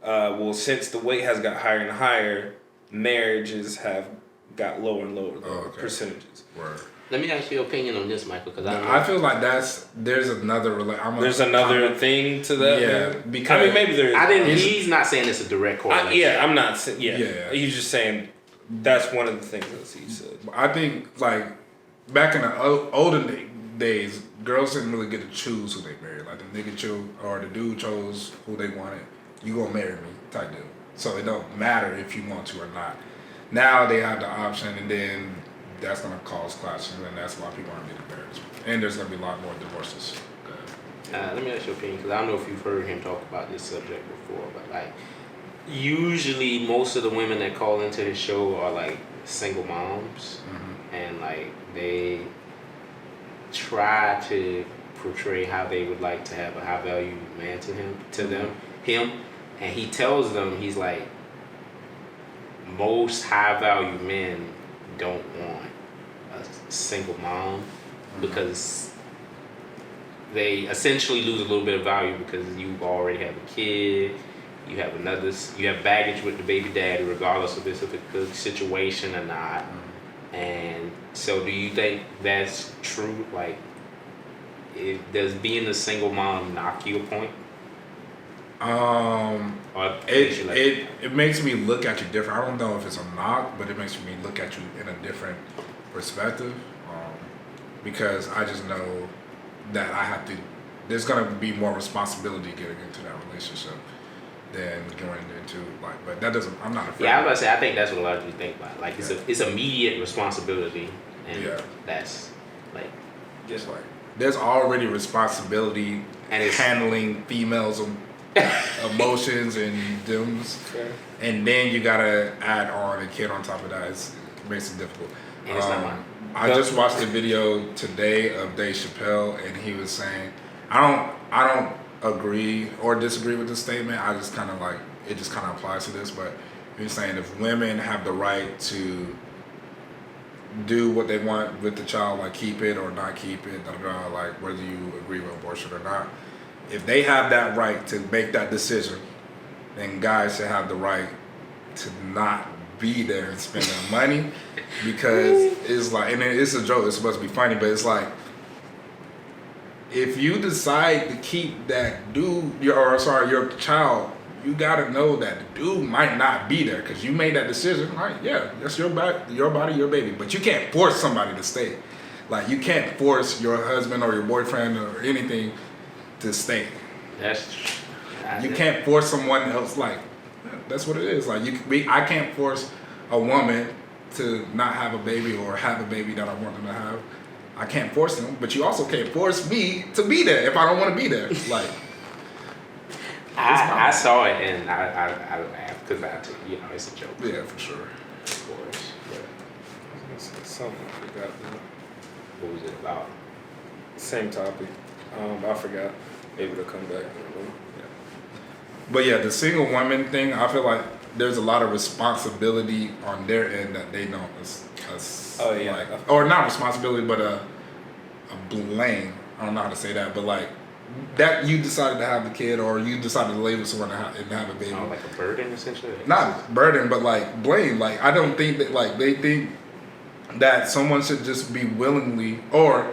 Well, since the weight has got higher and higher, marriages have got lower and lower percentages. Word. Let me ask your opinion on this, Michael, because I feel like there's another thing to that. Yeah, because I mean maybe there is. He's not saying it's a direct correlation. I'm not saying. Yeah, he's just saying that's one of the things that he said. I think like back in the olden days, girls didn't really get to choose who they married. Like the nigga chose or the dude chose who they wanted. You gonna marry me type deal. So it don't matter if you want to or not. Now they have the option, and then that's going to cause clashes, and that's why people aren't getting married. And there's going to be a lot more divorces. Let me ask your opinion, because I don't know if you've heard him talk about this subject before, but like usually most of the women that call into his show are like single moms, and like they try to portray how they would like to have a high value man to them, and he tells them, he's like, most high value men don't want a single mom because they essentially lose a little bit of value because you already have a kid. You have baggage with the baby daddy, regardless if it's a good situation or not. Mm-hmm. And so, do you think that's true? Like, does being a single mom knock you a point? It makes me look at you different. I don't know if it's a knock, but it makes me look at you in a different perspective. Because I just know that there's gonna be more responsibility getting into that relationship than going into but that doesn't. I'm not afraid. Yeah, I was about to say I think that's what a lot of you think about. Like it's immediate responsibility, and that's like just like there's already responsibility and it's handling females' emotions and thems, and then you gotta add on a kid on top of that. It makes it difficult. And it's not mine. I just watched a video today of Dave Chappelle, and he was saying, I don't agree or disagree with this statement. I just kind of it just kind of applies to this, but he was saying if women have the right to do what they want with the child, like keep it or not keep it, like whether you agree with abortion or not, if they have that right to make that decision, then guys should have the right to not be there and spend their money, because it's like, and it's a joke, it's supposed to be funny, but it's like, if you decide to keep that your child, you gotta know that the dude might not be there because you made that decision. Right? Yeah, that's your body, your baby. But you can't force somebody to stay. Like you can't force your husband or your boyfriend or anything to stay. You can't force someone else. Like that's what it is. Like I can't force a woman to not have a baby or have a baby that I want them to have. I can't force them, but you also can't force me to be there if I don't want to be there. Like, I saw it and I laughed because it's a joke. Yeah, for sure. Of course. Yeah. Something I forgot. What was it about? Same topic. I forgot. Maybe it'll come back. Yeah. But yeah, the single woman thing, I feel like there's a lot of responsibility on their end that they don't. Or not responsibility, but a blame. I don't know how to say that, but like that you decided to have the kid, or you decided to lay with someone and have a baby. Oh, like a burden, essentially. Not burden, but like blame. Like I don't think that they think that someone should just be willingly, or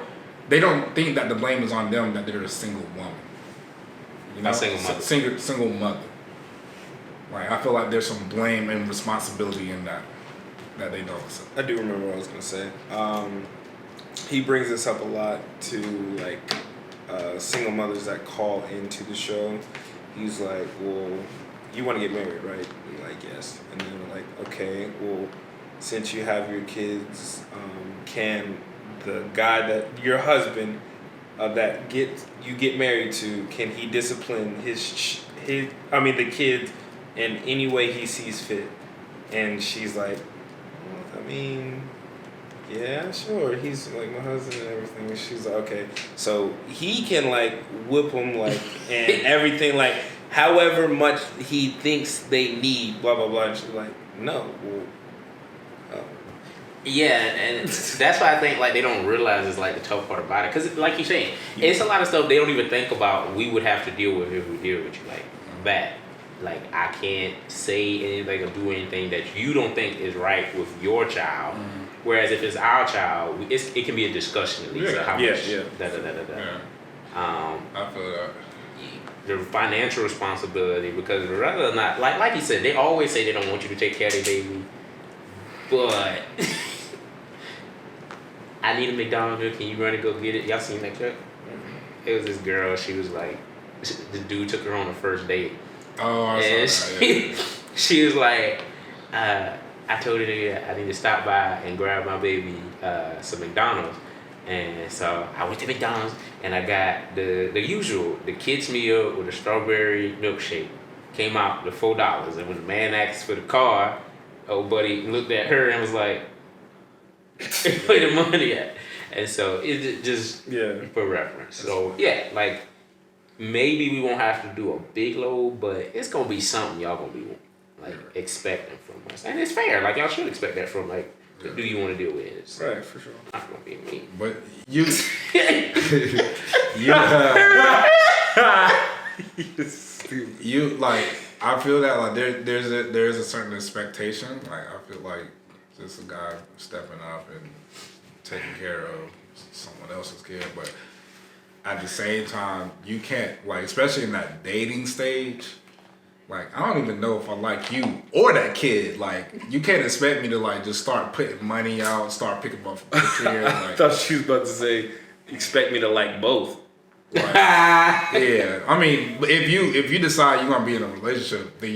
they don't think that the blame is on them that they're a single woman. You know, a single mother. Single mother. Like I feel like there's some blame and responsibility in that they don't. So. I do remember what I was gonna say. He brings this up a lot to like single mothers that call into the show. He's like, "Well, you want to get married, right?" I'm like, "Yes." And then we're like, "Okay, well, since you have your kids, can the guy that your husband that you get married to, can he discipline the kids in any way he sees fit?" And she's like, I mean, yeah, sure. He's like my husband and everything. And she's like, okay. So he can like whip them like and everything, like however much he thinks they need, blah, blah, blah. And she's like, no. Well, yeah, and that's why I think like they don't realize it's like the tough part about it. Because like you're saying, it's a lot of stuff they don't even think about we would have to deal with if we deal with you. Like that. Like I can't say anything or do anything that you don't think is right with your child. Mm-hmm. Whereas if it's our child, it can be a discussion at least. Yeah. How much Yeah. Yeah. I feel that. The financial responsibility, because rather than not, like you said, they always say they don't want you to take care of their baby, but I need a McDonald's. Can you run and go get it? Y'all seen that clip? Mm-hmm. It was this girl. She was like, the dude took her on the first date. Oh, I saw that. Yeah. She was like, I told her that I need to stop by and grab my baby some McDonald's. And so I went to McDonald's and I got the usual, the kids meal with a strawberry milkshake. Came out to $4. And when the man asked for the card, old buddy looked at her and was like, where the money at? And so it just for reference. So yeah, like maybe we won't have to do a big load, but it's gonna be something y'all gonna be like expecting from us, and it's fair. Like y'all should expect that from like the dude you want to deal with. It's right, for sure. Not gonna be me, but you. You like. I feel that like there's a certain expectation. Like I feel like just a guy stepping up and taking care of someone else's kid, but at the same time, you can't like, especially in that dating stage. Like I don't even know if I like you or that kid. Like you can't expect me to like just start putting money out, start picking up a kid. Like, I thought she was about to say, expect me to like both. Like, yeah, I mean, if you decide you're gonna be in a relationship, then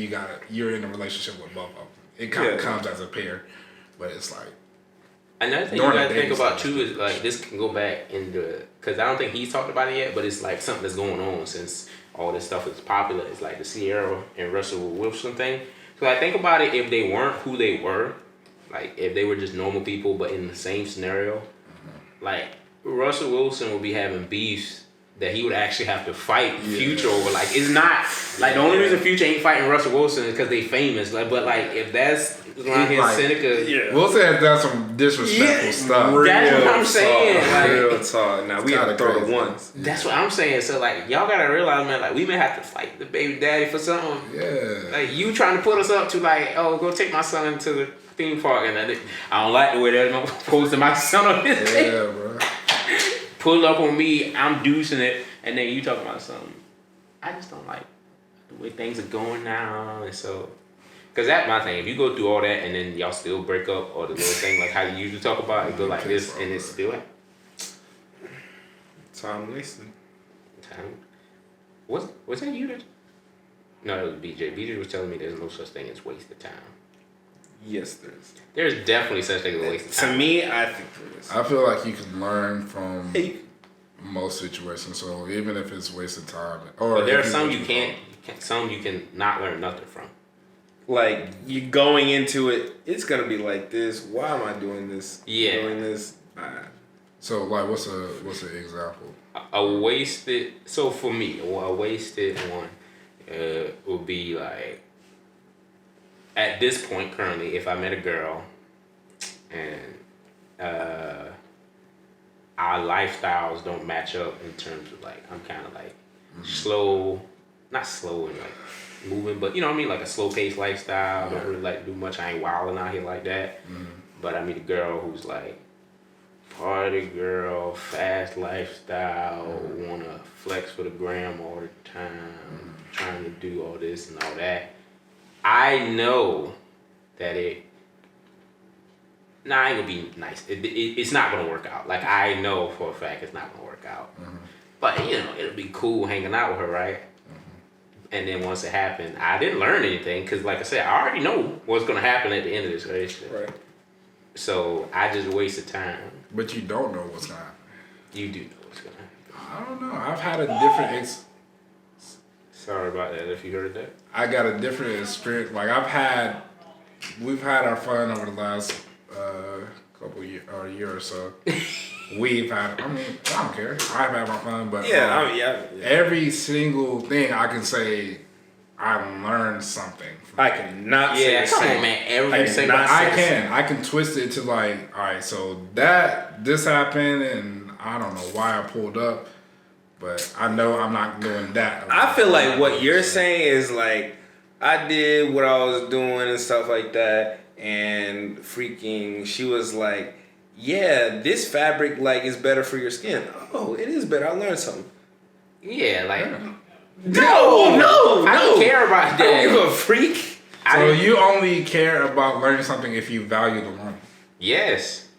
you're in a relationship with both of them. It kind of comes as a pair, but it's like. Another thing you gotta think about too is like this can go back into, because I don't think he's talked about it yet, but it's like something that's going on since all this stuff is popular. It's like the Sierra and Russell Wilson thing. So I think about it, if they weren't who they were, like if they were just normal people but in the same scenario, like Russell Wilson would be having beefs that he would actually have to fight Future over. Like it's not like the only reason Future ain't fighting Russell Wilson is because they famous. Like, but like if that's around here, like, Seneca, Wilson has done some disrespectful stuff. That's what I'm saying. Like, real talk. Now we gotta throw the ones. That's what I'm saying. So like y'all gotta realize, man. Like we may have to fight the baby daddy for something. Yeah. Like you trying to put us up to like, oh, go take my son to the theme park, and I don't like the way they're posting my son on this thing. Yeah, bro. Pull up on me, I'm deucing it, and then you talking about something. I just don't like the way things are going now, and so, cause that's my thing. If you go through all that and then y'all still break up, or the little thing like how you usually talk about it, go like this, and it's still time wasted. Time. Was that you that? No, it was BJ. BJ was telling me there's no such thing as wasted time. Yes, there is. There's definitely such thing as wasted time. To me, I think there is. I feel like you can learn from most situations. So even if it's wasted time, or but there are some you can't. Some you can not learn nothing from. Like you going into it, it's gonna be like this. Why am I doing this? Yeah. Doing this. So like, what's an example? A wasted. So for me, a wasted one would be like, at this point currently, if I met a girl and our lifestyles don't match up in terms of like, I'm kind of like slow, not slow and like moving, but you know what I mean, like a slow paced lifestyle. Don't really like do much. I ain't wilding out here like that. But I meet a girl who's like party girl, fast lifestyle, wanna flex for the gram all the time, trying to do all this and all that. I know that I ain't gonna be nice. It's not gonna work out. Like I know for a fact it's not gonna work out. But you know, it'll be cool hanging out with her, right? And then once it happened, I didn't learn anything because, like I said, I already know what's gonna happen at the end of this relationship. Right. So I just wasted time. But you don't know what's gonna happen. You do know what's gonna happen. I don't know. I've had a different. Sorry about that. If you heard that. I got a different experience. Like we've had our fun over the last couple year or year or so. We've had. I mean, I don't care. I've had my fun, but every single thing I can say, I learned something. I cannot say the come same. on, man. Every single. I can twist it to like, all right, so this happened, and I don't know why I pulled up, but I know I'm not doing that. I feel like what you're saying is like, I did what I was doing and stuff like that, and freaking, she was like, yeah, this fabric like is better for your skin. Oh, it is better. I learned something. Yeah, like. No, I don't care about that. I don't give a freak. So you only care about learning something if you value the learning. Yes.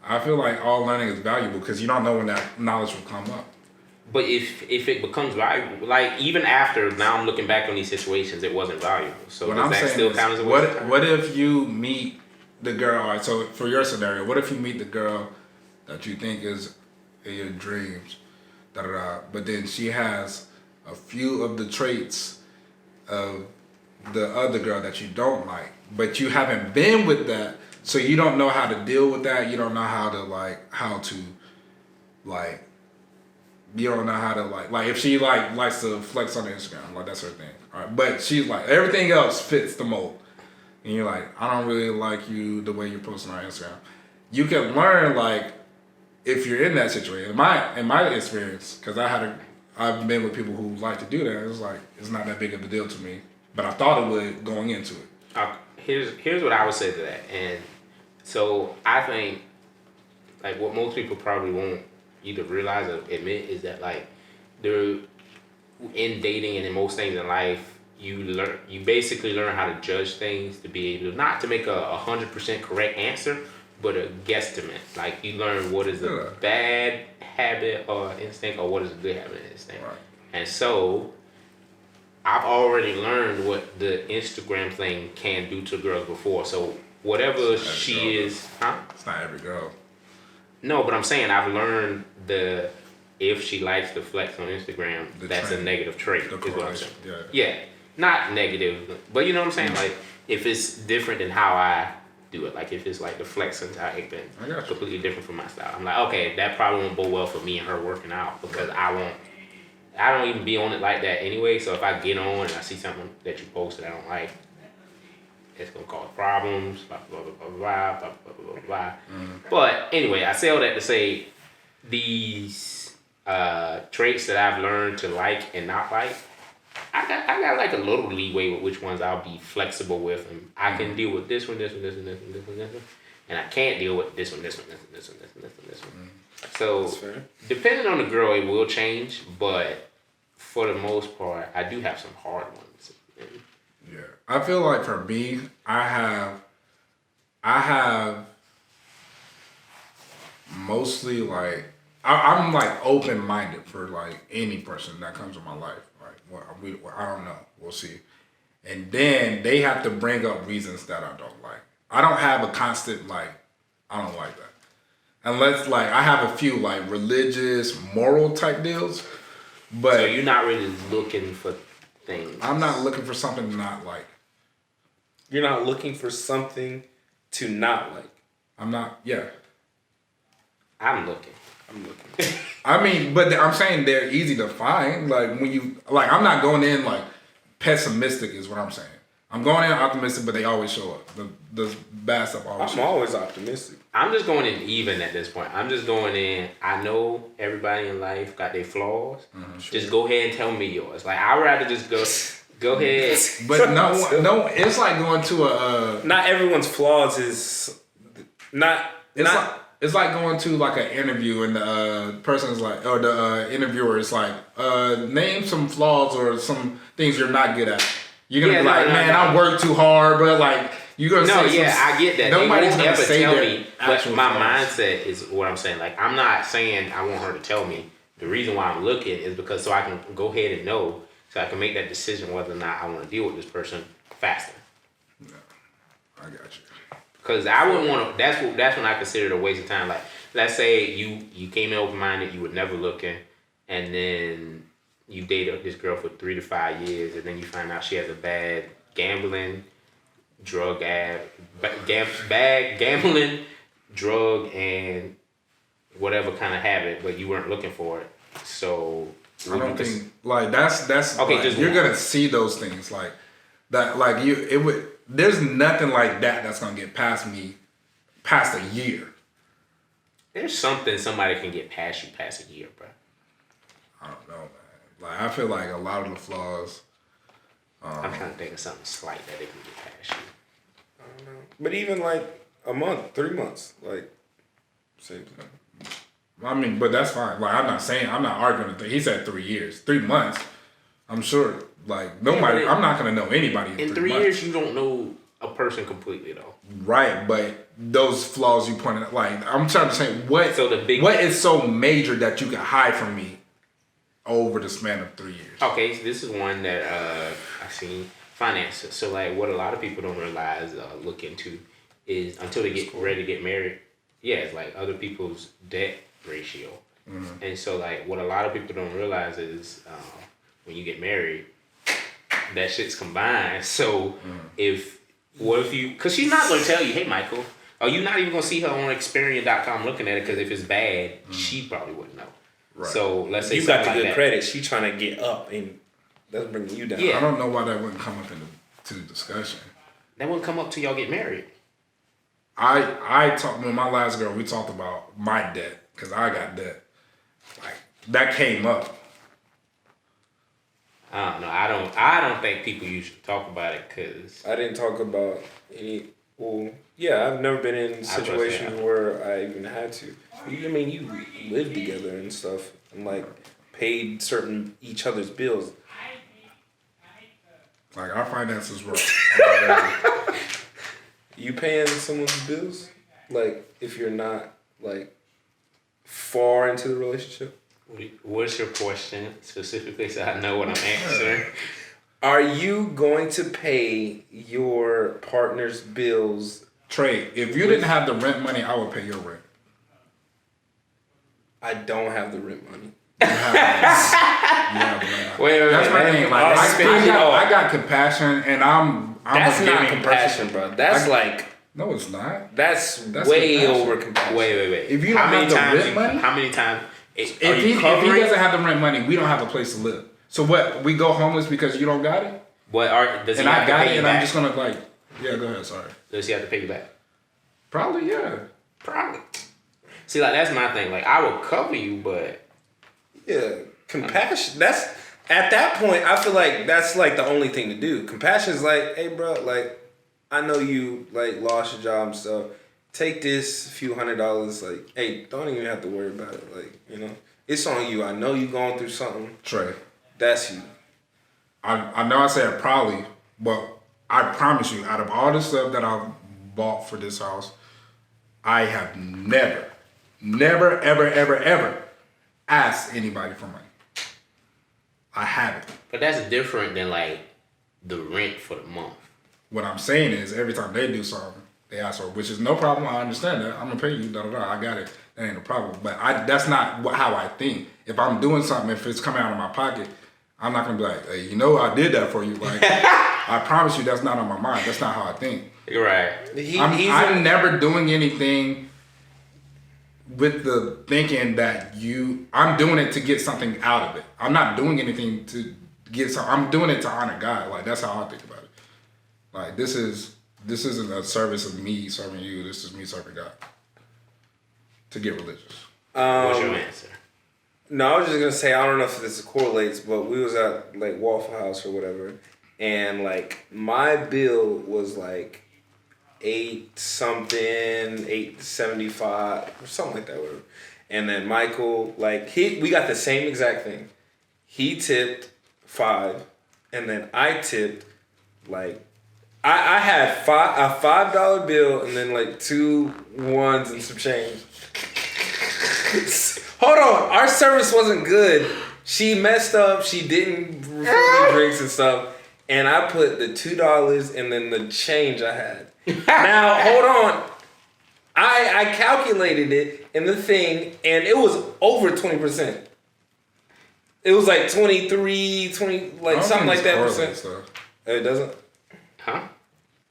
I feel like all learning is valuable because you don't know when that knowledge will come up. But if it becomes valuable, like even after now I'm looking back on these situations, it wasn't valuable. So what does I'm that saying still is, count as a waste of time? what if you meet the girl? All right, so for your scenario, what if you meet the girl that you think is in your dreams, but then she has a few of the traits of the other girl that you don't like, but you haven't been with that, so you don't know how to deal with that. You don't know how to you don't know how to like if she likes to flex on Instagram, like that's her thing. All right, but she's like everything else fits the mold, and you're like, I don't really like you the way you're posting on Instagram. You can learn like if you're in that situation, in my experience, because I've been with people who like to do that. It's like it's not that big of a deal to me, but I thought it would going into it. Here's what I would say to that, and so I think like what most people probably won't either realize or admit is that like they're in dating and in most things in life you basically learn how to judge things to be able not to make a 100% correct answer, but a guesstimate. Like you learn what is a bad habit or instinct or what is a good habit and instinct. Right. And so I've already learned what the Instagram thing can do to girls before. So whatever she is, It's not every girl. No, but I'm saying I've learned if she likes to flex on Instagram, that's a negative trait. Is what I'm saying. Yeah, not negative, but you know what I'm saying. Like if it's different than how I do it, like if it's like the flexing type and completely different from my style, I'm like, okay, that probably won't bode well for me and her working out because I don't even be on it like that anyway. So if I get on and I see something that you posted I don't like, it's gonna cause problems. Blah blah blah blah blah blah blah blah blah. But anyway, I say all that to say these traits that I've learned to like and not like, I got like a little leeway with which ones I'll be flexible with, and I can deal with this one, this one, this one, this one, this one, this one, and I can't deal with this one, this one, this one, this one, this one, this one, this one. So depending on the girl, it will change, but for the most part, I do have some hard ones. Yeah, I feel like for me, I have mostly like I'm like open minded for like any person that comes in my life. Like, I don't know, we'll see. And then they have to bring up reasons that I don't like. I don't have a constant like I don't like that. Unless like I have a few like religious, moral type deals, but so you're not really looking for things. I'm not looking for something to not like. You're not looking for something to not like. I'm not. Yeah. I'm looking. I mean, but I'm saying they're easy to find. Like when you like, I'm not going in like pessimistic is what I'm saying. I'm going in optimistic, but they always show up. The bad stuff always. I'm always optimistic. I'm just going in even at this point. I'm just going in. I know everybody in life got their flaws. Just go ahead and tell me yours. Like I'd rather just go ahead. But no, it's like going to a. Not everyone's flaws is not. It's like going to like an interview and the person's like, or the interviewer is like, name some flaws or some things you're not good at. You're gonna be like, I work too hard, but like you're gonna say I get that. Nobody's gonna ever say tell their me. But my flaws. mindset is what I'm saying. Like I'm not saying I want her to tell me. The reason why I'm looking is because so I can go ahead and know, so I can make that decision whether or not I want to deal with this person faster. No, I got you. Because I wouldn't want to. That's when I consider it a waste of time. Like let's say you came in open minded, you were never looking, and then you dated this girl for 3 to 5 years, and then you find out she has a bad gambling, drug and whatever kind of habit, but you weren't looking for it. So I don't think like that's okay. Like, just you're gonna see those things like that. Like it would. There's nothing like that's gonna get past me, past a year. There's something somebody can get past you past a year, bro. I don't know, man. Like I feel like a lot of the flaws. I'm trying to think of something slight that they can get past you. I don't know, but even like a month, 3 months, like same thing. I mean, but that's fine. Like I'm not arguing with it. He said 3 years, 3 months. I'm sure. Like nobody, I'm not gonna know anybody in 3 years. You don't know a person completely though. Right, but those flaws you pointed out, like I'm trying to say, what is so major that you can hide from me over the span of 3 years? Okay, so this is one that I seen finances. So like, what a lot of people don't realize, look into, is until they get ready to get married. Yeah, it's like other people's debt ratio, and so like what a lot of people don't realize is when you get married, that shit's combined. So what if you, because she's not going to tell you, hey Michael, or you're not even going to see her on Experian.com looking at it, because if it's bad, she probably wouldn't know. Right. So let's say you got the good credit, she trying to get up and that's bringing you down. Yeah. I don't know why that wouldn't come up to the discussion. That wouldn't come up till y'all get married. I talked with my last girl, we talked about my debt, because I got debt. Like that came up. I don't know. I don't think people usually talk about it because I didn't talk about any. Well, yeah, I've never been in situations where I even had to. I mean, you lived together and stuff, and like paid certain each other's bills. Like our finances were. You paying someone's bills? Like if you're not like far into the relationship? What's your question specifically so I know what I'm answering? Are you going to pay your partner's bills? Trey, if you didn't have the rent money, I would pay your rent. I don't have the rent money. Wait. That's my thing. Like I got compassion, and I'm that's a not giving compassion, person. bro. That's like no, it's not. That's way compassion. over compassion. Wait. If you don't have the rent money, how many times? If he doesn't have the rent money, we don't have a place to live. So what? We go homeless because you don't got it? Does he and have I got to pay it, you and back? I'm just gonna like, yeah, go ahead. Sorry. Does he have to pay you back? Probably, yeah. Probably. See, like that's my thing. Like I will cover you, but yeah, compassion. That's at that point. I feel like that's like the only thing to do. Compassion is like, hey, bro, like I know you like lost your job and stuff. Take this few $100. Like, hey, don't even have to worry about it. Like, you know, it's on you. I know you going through something. Trey. That's you. I know I said probably, but I promise you, out of all the stuff that I've bought for this house, I have never, ever asked anybody for money. I haven't. But that's different than like the rent for the month. What I'm saying is every time they do something, they ask for it, which is no problem. I understand that. I'm gonna pay you, I got it. That ain't a problem. But that's not how I think. If I'm doing something, if it's coming out of my pocket, I'm not gonna be like, hey, you know, I did that for you. Like, I promise you, that's not on my mind. That's not how I think. You're right. I'm never doing anything with the thinking that I'm doing it to get something out of it. I'm not doing anything to get something. I'm doing it to honor God. Like, that's how I think about it. Like, this isn't a service of me serving you. This is me serving God. To get religious. What's your answer? No, I was just gonna say I don't know if this correlates, but we was at like Waffle House or whatever, and like my bill was like $875 or something like that, whatever. And then Michael, like we got the same exact thing. He tipped $5, and then I tipped like I had a $5 bill and then like 2 ones and some change. Hold on, our service wasn't good. She messed up. She didn't refill the drinks and stuff, and I put the $2 and then the change I had. Now hold on, I calculated it in the thing, and it was over 20%. It was like 23, 20, like something like that percent. It doesn't. Huh?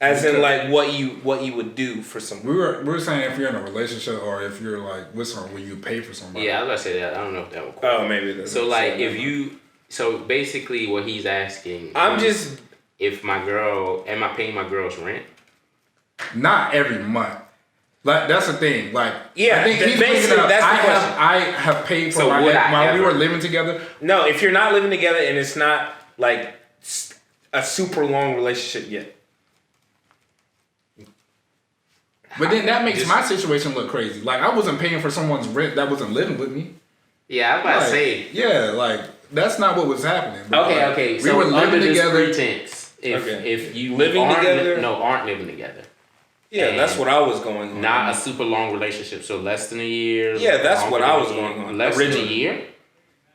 As in, like what you would do for someone. We were saying if you're in a relationship or if you're like with someone, will you pay for somebody? Yeah, I was about to say that. I don't know if that would. Oh, maybe that's. So like, so basically, what he's asking. If my girl, am I paying my girl's rent? Not every month. Like that's the thing. Like yeah, I think he's basically that's the question. I have paid for my rent while we were living together. No, if you're not living together and it's not like a super long relationship yet. But then that makes my situation look crazy. Like I wasn't paying for someone's rent that wasn't living with me. Yeah, I was about to say. Yeah, like that's not what was happening. Okay. We were living together. Pretense, if you aren't living together. Yeah, that's what I was going on. Not a super long relationship, so less than a year. Yeah, that's what I was going on. Less than a year?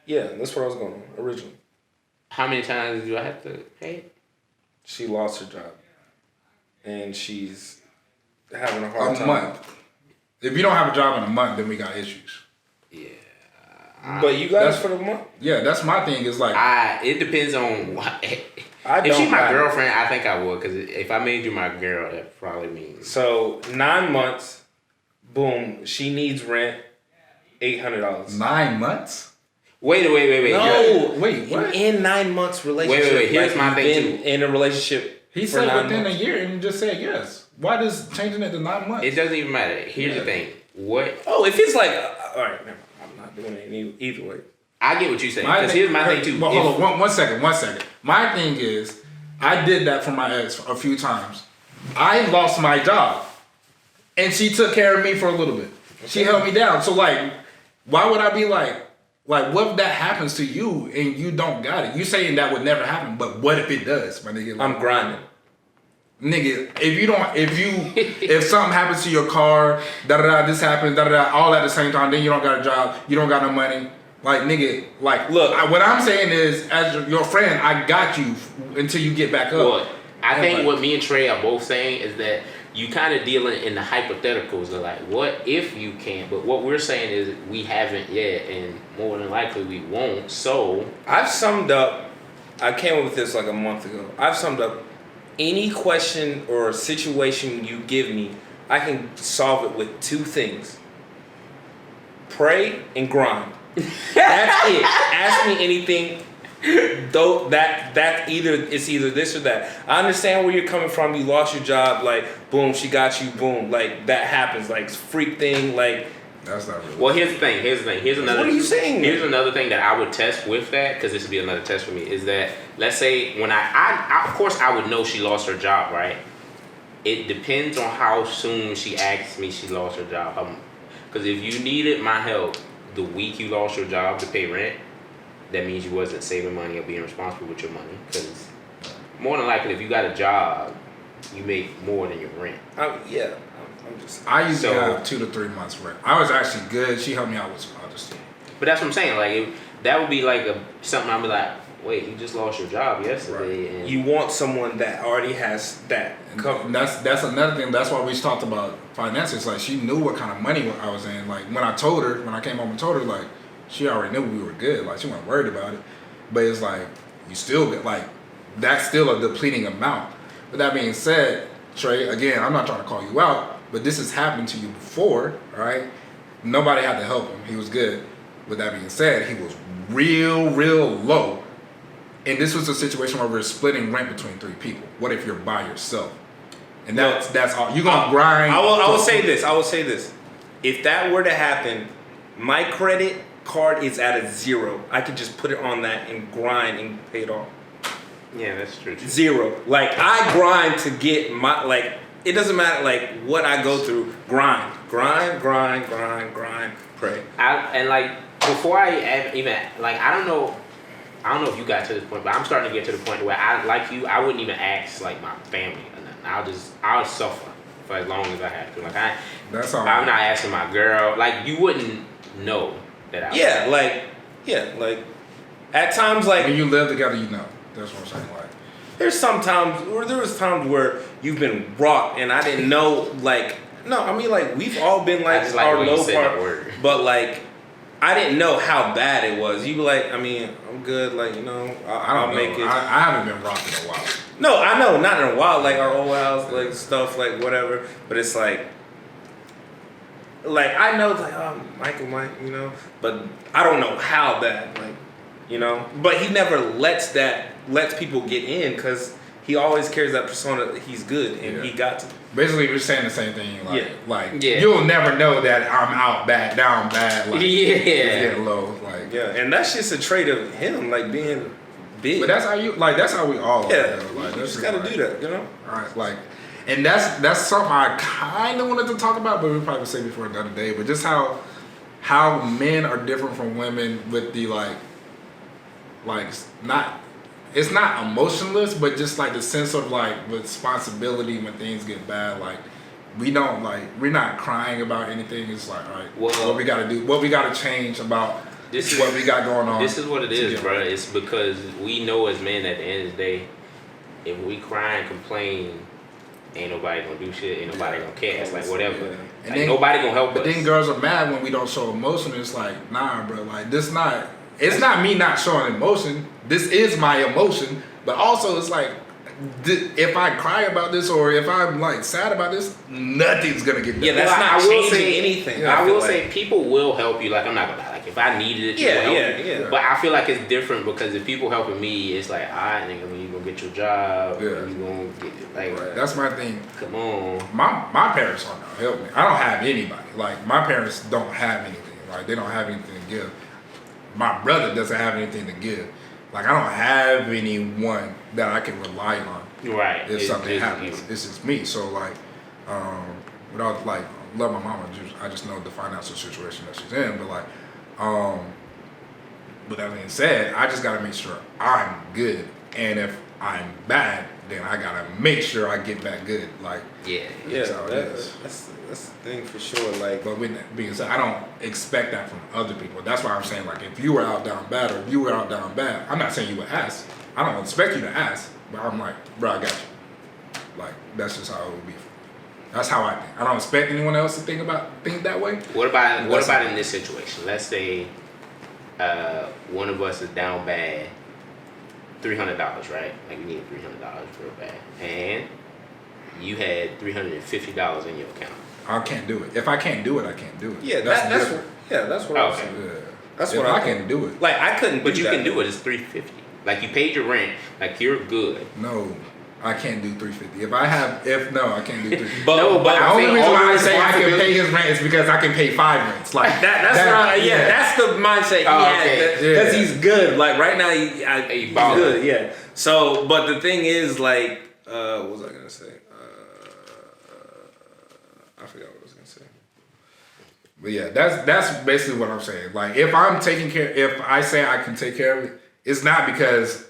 Yeah, that's what I was going on originally. How many times do I have to pay? She lost her job. And she's having a hard time. A month. If you don't have a job in a month, then we got issues. Yeah. But you got it for the month? Yeah, that's my thing. Is like it depends on what. If she's my girlfriend, I think I would. Because if I made you my girl, that probably means. So 9 months, boom. She needs rent, $800. 9 months. Wait. No, wait. What? In 9 months relationship. Wait. Here's my thing. In a relationship. He said within a year, and you just said yes. Why does changing it to 9 months? It doesn't even matter. Here's the thing. What? Oh, if it's like all right, never. I'm not doing it either way. I get what you say. Because here's my thing too. Well, hold on, one second. My thing is, I did that for my ex a few times. I lost my job, and she took care of me for a little bit. She held me down. So like, why would I be like, what if that happens to you and you don't got it? You saying that would never happen, but what if it does, my nigga? Like, I'm grinding. Nigga, if something happens to your car, this happens, all at the same time, then you don't got a job, you don't got no money. Like, nigga, like, look, what I'm saying is, as your friend, I got you until you get back up. Well, I think what me and Trey are both saying is that you kind of dealing in the hypotheticals of like, what if you can? But what we're saying is we haven't yet, and more than likely we won't. So I've summed up. I came up with this like a month ago. I've summed up any question or situation you give me. I can solve it with two things: pray and grind. That's it. Ask me anything. Though that it's either this or that. I understand where you're coming from. You lost your job, like boom, she got you, boom, like that happens, like freak thing, like that's not real. Well, here's the thing. Here's another. What are you saying? Here's another thing that I would test with that, because this would be another test for me. Is that, let's say when I of course I would know she lost her job, right? It depends on how soon she asks me she lost her job. Because if you needed my help the week you lost your job to pay rent, that means you wasn't saving money or being responsible with your money. Because more than likely, if you got a job, you make more than your rent. I'm just. I used to have 2 to 3 months rent. I was actually good. She helped me out with some other stuff. But that's what I'm saying. Like that would be like something I'd be like, wait, you just lost your job yesterday. Right. And you want someone that already has that covered. And that's another thing. That's why we talked about finances. Like, she knew what kind of money I was in. Like, when I came home and told her, like, she already knew we were good. Like, she wasn't worried about it. But it's like, you still get, like, that's still a depleting amount. But that being said, Trey, again, I'm not trying to call you out, but this has happened to you before, right? Nobody had to help him. He was good. With that being said, he was real low. And this was a situation where we're splitting rent between 3 people. What if you're by yourself? And that's all. You're going to grind. I will say this. If that were to happen, my credit card is at a 0. I could just put it on that and grind and pay it off. yeah, that's true. 0. Like, I grind to get my, like, it doesn't matter, like, what I go through. Grind, pray. And like, before I even, like, I don't know if you got to this point, but I'm starting to get to the point where I wouldn't even ask like my family or nothing. I'll suffer for as long as I have to. Like, I'm not asking my girl. Like, you wouldn't know that I would. Like at times, like when you live together, you know. That's what I'm saying. Like, there's some times where you've been rocked and I didn't know. Like, no, I mean, like, we've all been like our low part, but like, I didn't know how bad it was. You be like, I mean, I'm good. Like, you know, I'll make it. I haven't been rocked in a while. No, I know, not in a while. Like our old house, like stuff, like whatever. But it's like I know, like, oh, Michael might, you know, but I don't know how bad, like, you know. But he never lets people get in, because he always carries that persona that he's good and he got to. Basically, we're saying the same thing. Like, you'll never know that I'm out bad, down bad. Like, getting low. Like, and that's just a trait of him, like being big. But that's how we all. Yeah, like, you just gotta do that, you know. All right, like, and that's something I kind of wanted to talk about, but we'll probably save it for another day. But just how men are different from women with the like not. It's not emotionless, but just like the sense of like responsibility when things get bad. Like, we're not crying about anything. It's like, all right, what we gotta do, what we gotta change about what we got going on. This is what it is, bro. It's because we know as men at the end of the day, if we cry and complain, ain't nobody gonna do shit. Ain't nobody gonna care. It's like whatever. Yeah. Like, then, nobody gonna help us. But then girls are mad when we don't show emotion. It's like, nah, bro. Like, it's not me not showing emotion. This is my emotion. But also, it's like, if I cry about this or if I'm like sad about this, nothing's gonna get done. Yeah, that's not changing anything. I will say people will help you. Like, I'm not gonna lie. Like, if I needed it, you will help me. Yeah. But I feel like it's different because if people helping me, it's like, all right, nigga, when you gonna get your job, when you gonna get it. Like, right. That's my thing. Come on. My parents aren't gonna help me. I don't have anybody. Like, my parents don't have anything. Like, they don't have anything to give. My brother doesn't have anything to give. Like, I don't have anyone that I can rely on. Right. If something happens. It's just me. So, like, without, like, love my mama, I just know the financial situation that she's in. But, like, with that being said, I just got to make sure I'm good. And if I'm bad, then I got to make sure I get back good. Like, that's how it is. That's the thing for sure. Like, but with that being said, I don't expect that from other people. That's why I'm saying, like, if you were out down bad or you were out down bad, I'm not saying you would ask. I don't expect you to ask, but I'm like, bro, I got you. Like, that's just how it would be. That's how I think. I don't expect anyone else to think that way. What about in this situation? Let's say one of us is down bad, $300, right? Like, we need $300 real bad, and you had $350 in your account. I can't do it. If I can't do it, I can't do it. Yeah, that's what I'm saying. Yeah. That's if what I can do it. Like, I couldn't, but you can do it. It's $350. Like, you paid your rent. Like, you're good. No, I can't do $350. I can't do $350. but the only reason why I say I can pay his rent is because I can pay 5 rents. Like that's the mindset he had because he's good. Like, right now he's good. Yeah. So, but the thing is, like, what was I gonna say? I forgot what I was gonna say. But yeah, that's basically what I'm saying. Like, if I'm taking care, if I say I can take care of it, it's not because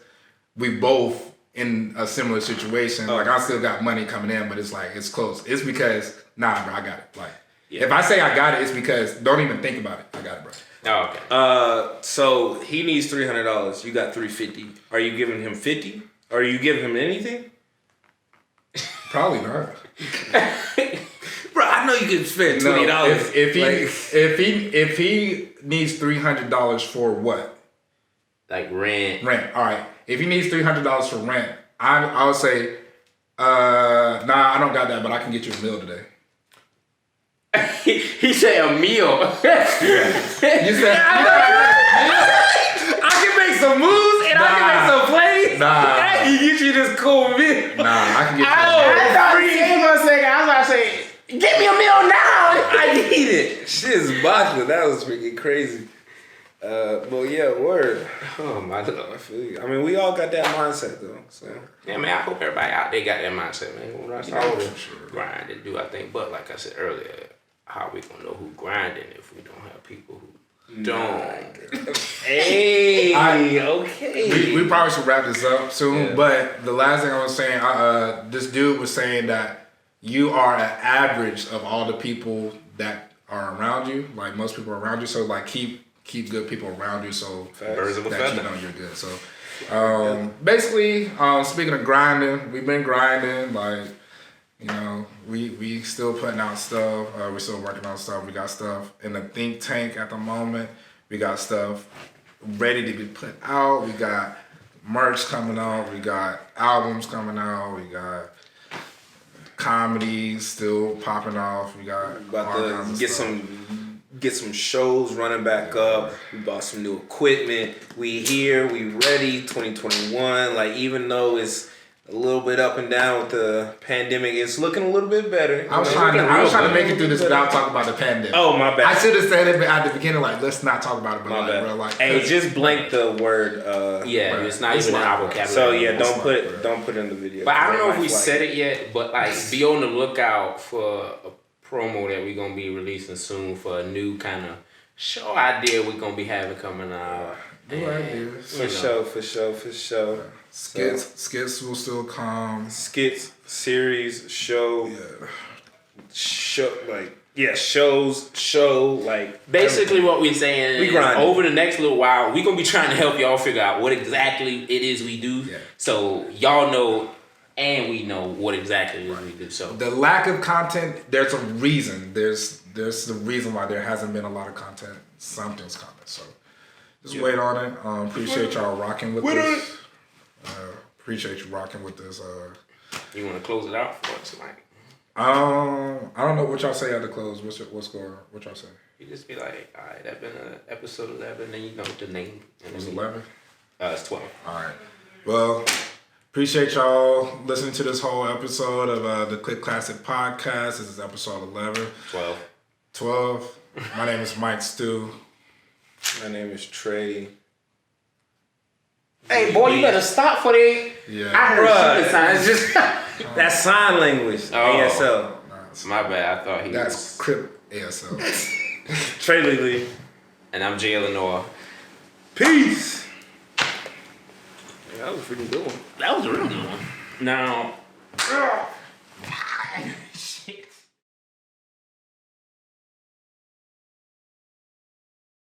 we both in a similar situation. Like, I still got money coming in, but it's like, it's close. It's because, nah, bro, I got it. Like, if I say I got it, it's because, don't even think about it. I got it, bro. Oh, okay. So he needs $300. You got $350. Are you giving him $50? Or are you giving him anything? Probably not. Bro, I know you can spend $20. No, if he needs $300 for what? Like rent. Rent. All right. If he needs $300 for rent, I would say, nah, I don't got that, but I can get you a meal today. He said a meal. You said I can make some moves and I can make some plays. I can get you this cool meal. Nah, I can get you I was about to say, get me a meal now. I need it. Shit is boxing. That was freaking crazy. But yeah, word. Oh my God. I feel you. I mean, we all got that mindset though. So yeah, man. I hope everybody out there got that mindset, man. That's all grind to do, I think. But like I said earlier, how we gonna know who grinding if we don't have people who don't? Hey, okay. We probably should wrap this up soon. But the last thing I was saying, this dude was saying that you are an average of all the people that are around you. Like, most people are around you, so like keep good people around you, so birds of a feather. You know you're good. So basically, speaking of grinding, we've been grinding. Like, you know, we still putting out stuff. We're still working on stuff. We got stuff in the think tank at the moment. We got stuff ready to be put out. We got merch coming out. We got albums coming out. We got comedies still popping off. We got about to get some shows running back up. We bought some new equipment. We here. We ready. 2021. Like, even though it's a little bit up and down with the pandemic, it's looking a little bit better. I was trying to make it through this without talking about the pandemic. Oh, my bad. I should have said it at the beginning, like, let's not talk about it. But my bad. Bro, like, hey, just blank the word. It's not even in our vocabulary. So yeah, don't put it in the video. But I don't know if we said it yet. But like, be on the lookout for a promo that we're gonna be releasing soon for a new kind of show idea we're gonna be having coming out. New ideas. For sure. Skits will still come. Skits, series, show. Yeah. Show, like. Basically what we're saying is over the next little while, we're going to be trying to help y'all figure out what exactly it is we do. Yeah. So y'all know and we know what exactly it is we do. So the lack of content, there's a reason. There's the reason why there hasn't been a lot of content. Something's coming. So just wait on it. Appreciate y'all rocking with this. Appreciate you rocking with this. You want to close it out for us, Mike? I don't know what y'all say at the close. What's going on? What y'all say? You just be like, all right, that's been episode 11, and you know the name. It was 11? It's 12. All right. Well, appreciate y'all listening to this whole episode of the Clique Classix podcast. This is episode 11. 12. 12. My name is Mike Stu. My name is Trey. Hey, boy, you better stop for that. Yeah. I heard shooting signs. Just That's sign language. ASL. my bad. I thought he That's was. Crip ASL. Trey Lee. And I'm Jay Lenore. Peace. Yeah, that was a freaking good one. That was a real good one. Now.